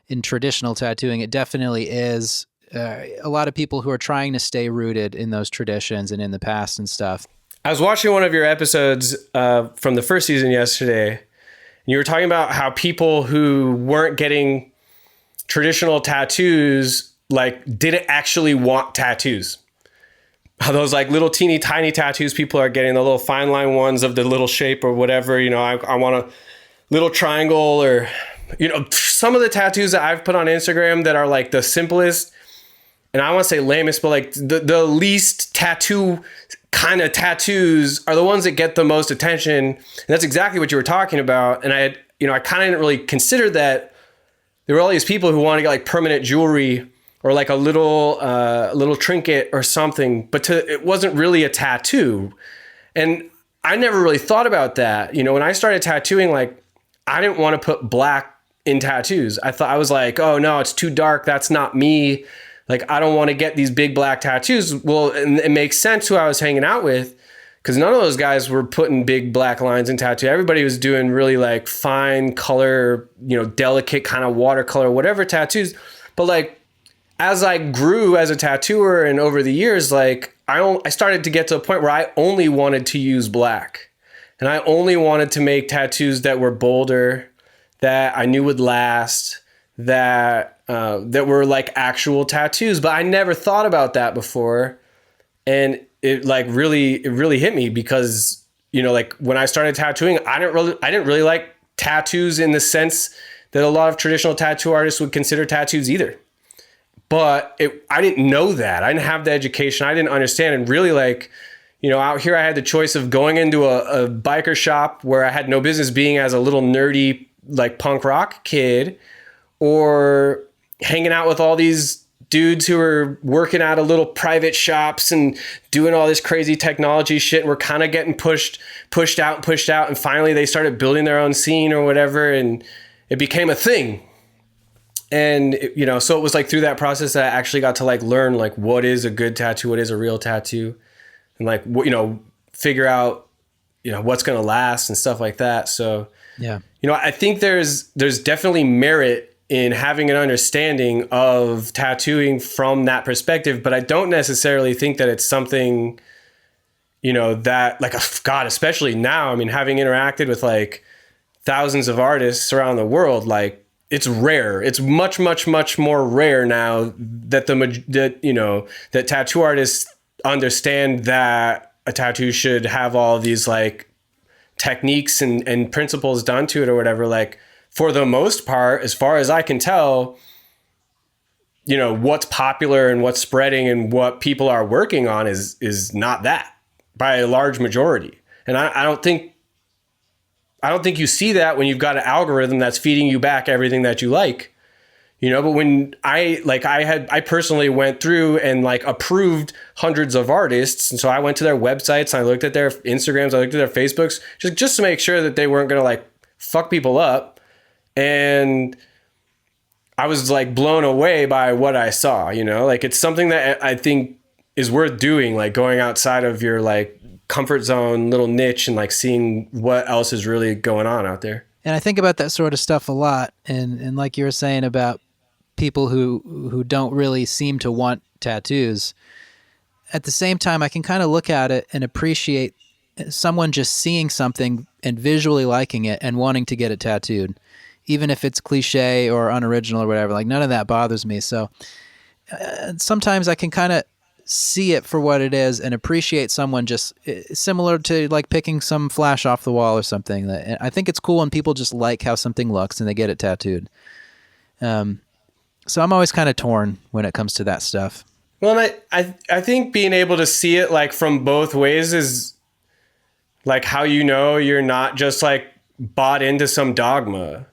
in traditional tattooing, it definitely is a lot of people who are trying to stay rooted in those traditions and in the past and stuff. I was watching one of your episodes from the first season yesterday, and you were talking about how people who weren't getting traditional tattoos like didn't actually want tattoos. How those like little teeny tiny tattoos people are getting, the little fine line ones of the little shape or whatever, you know, I want a little triangle, or, you know, some of the tattoos that I've put on Instagram that are like the simplest, and I want to say lamest, but like the least tattoo kind of tattoos are the ones that get the most attention. And that's exactly what you were talking about. And I kind of didn't really consider that there were all these people who want to get like permanent jewelry or like a little trinket or something, but it wasn't really a tattoo. And I never really thought about that. You know, when I started tattooing, like I didn't want to put black in tattoos. I was like, oh no, it's too dark. That's not me. Like, I don't want to get these big black tattoos. Well, and it makes sense who I was hanging out with, because none of those guys were putting big black lines in tattoo. Everybody was doing really like fine color, you know, delicate kind of watercolor, whatever tattoos. But like, as I grew as a tattooer and over the years, like I started to get to a point where I only wanted to use black, and I only wanted to make tattoos that were bolder, that I knew would last, that were like actual tattoos. But I never thought about that before. And it really hit me, because, you know, like when I started tattooing, I didn't really like tattoos in the sense that a lot of traditional tattoo artists would consider tattoos either. But I didn't know that. I didn't have the education. I didn't understand. And really, like, You know, out here I had the choice of going into a biker shop where I had no business being as a little nerdy, like punk rock kid, or hanging out with all these dudes who are working out of little private shops and doing all this crazy technology shit. We're kind of getting pushed out. And finally they started building their own scene or whatever. And it became a thing. And, you know, so it was like through that process that I actually got to like learn like what is a good tattoo, what is a real tattoo, and like, you know, figure out, you know, what's going to last and stuff like that. So, Yeah. you know, I think there's definitely merit in having an understanding of tattooing from that perspective, but I don't necessarily think that it's something, you know, that like, God, especially now, I mean, having interacted with like thousands of artists around the world, like it's rare. It's much, much, much more rare now that that tattoo artists understand that a tattoo should have all these like techniques and principles done to it or whatever. Like, for the most part, as far as I can tell, you know, what's popular and what's spreading and what people are working on is not that by a large majority. And I don't think you see that when you've got an algorithm that's feeding you back everything that you like, you know. But when I personally went through and like approved hundreds of artists. And so I went to their websites, I looked at their Instagrams, I looked at their Facebooks, just to make sure that they weren't going to like fuck people up. And I was like blown away by what I saw, you know, like it's something that I think is worth doing, like going outside of your like comfort zone, little niche, and like seeing what else is really going on out there. And I think about that sort of stuff a lot. And like you were saying about people who don't really seem to want tattoos. At the same time, I can kind of look at it and appreciate someone just seeing something and visually liking it and wanting to get it tattooed. Even if it's cliche or unoriginal or whatever, like none of that bothers me. So sometimes I can kind of see it for what it is and appreciate someone just similar to like picking some flash off the wall or something. I think it's cool when people just like how something looks and they get it tattooed. So I'm always kind of torn when it comes to that stuff. Well, and I think being able to see it like from both ways is like how you know you're not just like bought into some dogma.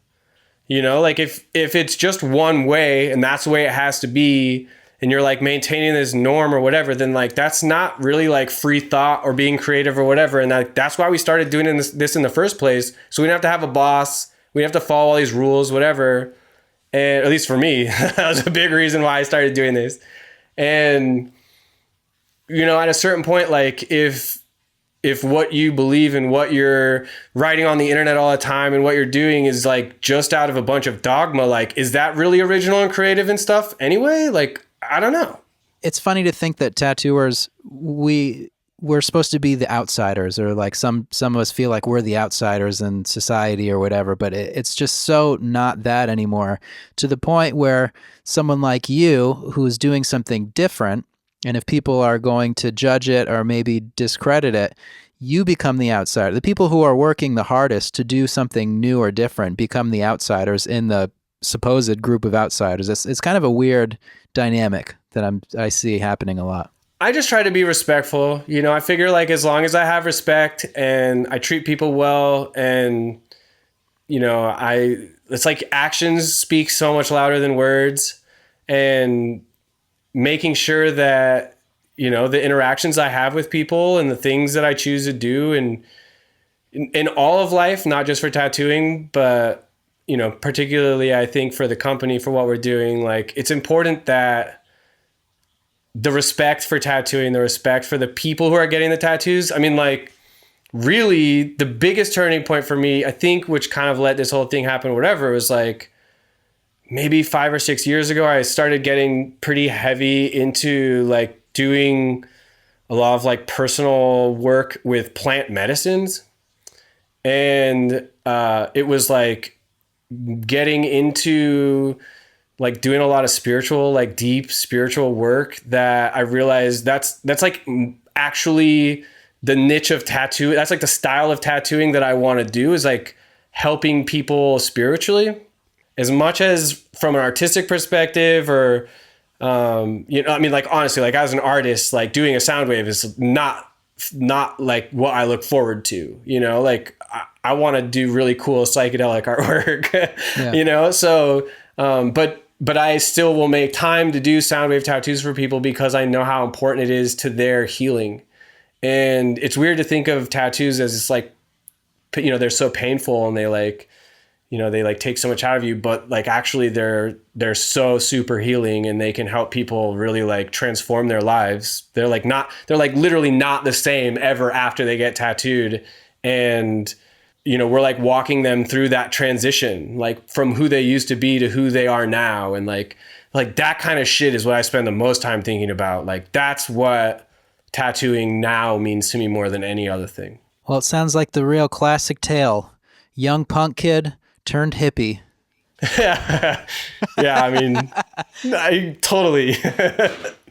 You know, like if it's just one way and that's the way it has to be, and you're like maintaining this norm or whatever, then like that's not really like free thought or being creative or whatever. And that's why we started doing this in the first place. So we didn't have to have a boss. We didn't have to follow all these rules, whatever. And at least for me, that was a big reason why I started doing this. And, you know, at a certain point, like if what you believe and what you're writing on the internet all the time and what you're doing is like just out of a bunch of dogma, like, is that really original and creative and stuff anyway? Like, I don't know. It's funny to think that tattooers, we're supposed to be the outsiders, or like some of us feel like we're the outsiders in society or whatever, but it's just so not that anymore, to the point where someone like you who's doing something different, and if people are going to judge it or maybe discredit it, you become the outsider. The people who are working the hardest to do something new or different become the outsiders in the supposed group of outsiders. It's kind of a weird dynamic that I see happening a lot. I just try to be respectful. You know, I figure like as long as I have respect and I treat people well, and, you know, it's like actions speak so much louder than words, and making sure that, you know, the interactions I have with people and the things that I choose to do and in all of life, not just for tattooing, but, you know, particularly I think for the company, for what we're doing, like it's important that the respect for tattooing, the respect for the people who are getting the tattoos. I mean, like really the biggest turning point for me, I think, which kind of let this whole thing happen, whatever, was like, maybe 5 or 6 years ago, I started getting pretty heavy into like doing a lot of like personal work with plant medicines. And it was like getting into like doing a lot of spiritual, like deep spiritual work that I realized that's like actually the niche of tattoo. That's like the style of tattooing that I want to do, is like helping people spiritually. As much as from an artistic perspective or, you know, I mean, like, honestly, like as an artist, like doing a Soundwave is not not like what I look forward to, you know, like I want to do really cool psychedelic artwork, Yeah. you know? So, but I still will make time to do Soundwave tattoos for people because I know how important it is to their healing. And it's weird to think of tattoos as it's like, you know, they're so painful and they like, you know, they like take so much out of you, but like actually they're so super healing and they can help people really like transform their lives. They're like literally not the same ever after they get tattooed. And, you know, we're like walking them through that transition, like from who they used to be to who they are now. And like that kind of shit is what I spend the most time thinking about. Like that's what tattooing now means to me more than any other thing. Well, it sounds like the real classic tale. Young punk kid turned hippie. Yeah, I mean, totally.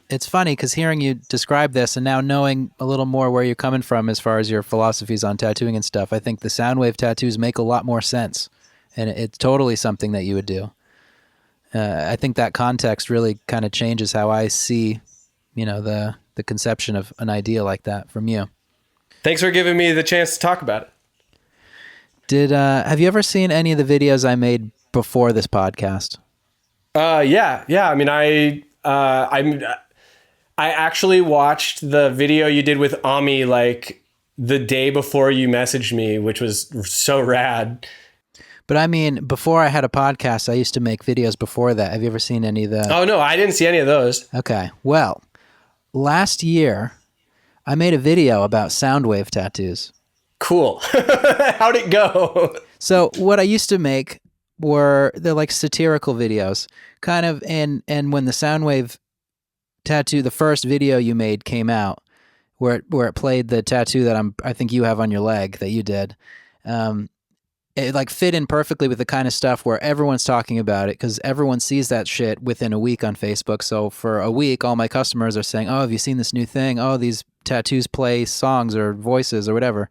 It's funny because hearing you describe this and now knowing a little more where you're coming from as far as your philosophies on tattooing and stuff, I think the Soundwave tattoos make a lot more sense. And it's totally something that you would do. I think that context really kind of changes how I see, you know, the conception of an idea like that from you. Thanks for giving me the chance to talk about it. Have you ever seen any of the videos I made before this podcast? Yeah. I mean, I actually watched the video you did with Ami like the day before you messaged me, which was so rad. But I mean, before I had a podcast, I used to make videos before that. Have you ever seen any of the... Oh, no, I didn't see any of those. Okay. Well, last year, I made a video about Soundwave tattoos. Cool. How'd it go? So what I used to make they're like satirical videos, kind of, and when the Soundwave tattoo, the first video you made came out, where it played the tattoo that I think you have on your leg that you did, it like fit in perfectly with the kind of stuff where everyone's talking about it because everyone sees that shit within a week on Facebook. So for a week, all my customers are saying, "Oh, have you seen this new thing? Oh, these tattoos play songs or voices or whatever."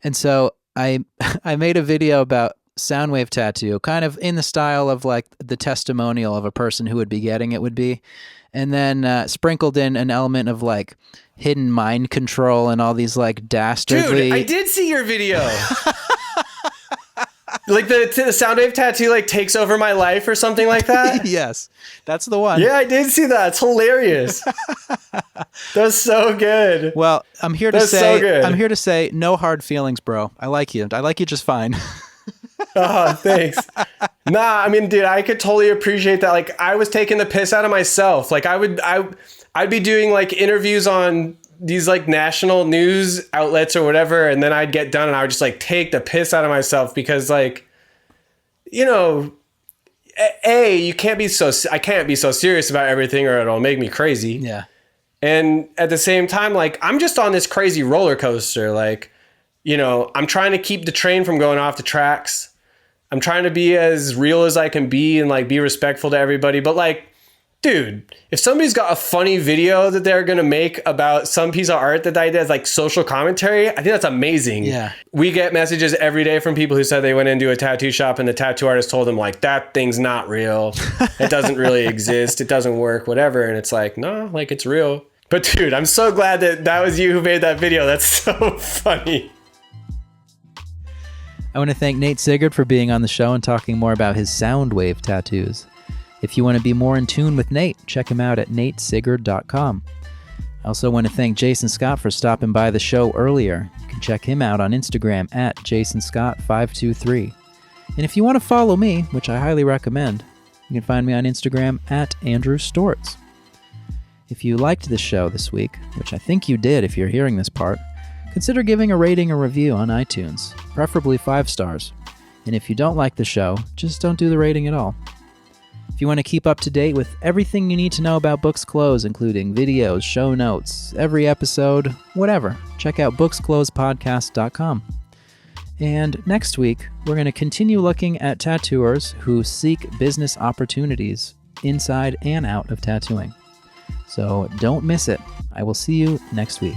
And so I made a video about Soundwave tattoo, kind of in the style of like the testimonial of a person who would be getting it would be. And then sprinkled in an element of like hidden mind control and all these like dastardly... Dude, I did see your video. Like the Soundwave tattoo like takes over my life or something like that? Yes, that's the one. Yeah, I did see that. It's hilarious. That's so good. Well, I'm here to say no hard feelings, bro. I like you. I like you just fine. Oh, thanks. Nah, I mean, dude, I could totally appreciate that. Like, I was taking the piss out of myself. Like, I'd be doing like interviews on these like national news outlets or whatever, and then I'd get done and I would just like take the piss out of myself because, like, you know, I can't be so serious about everything or it'll make me crazy. Yeah. And at the same time, like, I'm just on this crazy roller coaster. Like, you know, I'm trying to keep the train from going off the tracks. I'm trying to be as real as I can be and like be respectful to everybody. But like, dude, if somebody's got a funny video that they're going to make about some piece of art that I did as like social commentary, I think that's amazing. Yeah. We get messages every day from people who said they went into a tattoo shop and the tattoo artist told them like, that thing's not real. It doesn't really exist. It doesn't work, whatever. And it's like, no, like it's real. But dude, I'm so glad that was you who made that video. That's so funny. I want to thank Nate Siggard for being on the show and talking more about his Soundwave tattoos. If you want to be more in tune with Nate, check him out at natesiggard.com. I also want to thank Jason Scott for stopping by the show earlier. You can check him out on Instagram at jasonscott523. And if you want to follow me, which I highly recommend, you can find me on Instagram at Andrew Stortz. If you liked the show this week, which I think you did if you're hearing this part, consider giving a rating or review on iTunes, preferably 5 stars. And if you don't like the show, just don't do the rating at all. If you want to keep up to date with everything you need to know about Books Closed, including videos, show notes, every episode, whatever, check out booksclosedpodcast.com. And next week, we're going to continue looking at tattooers who seek business opportunities inside and out of tattooing. So don't miss it. I will see you next week.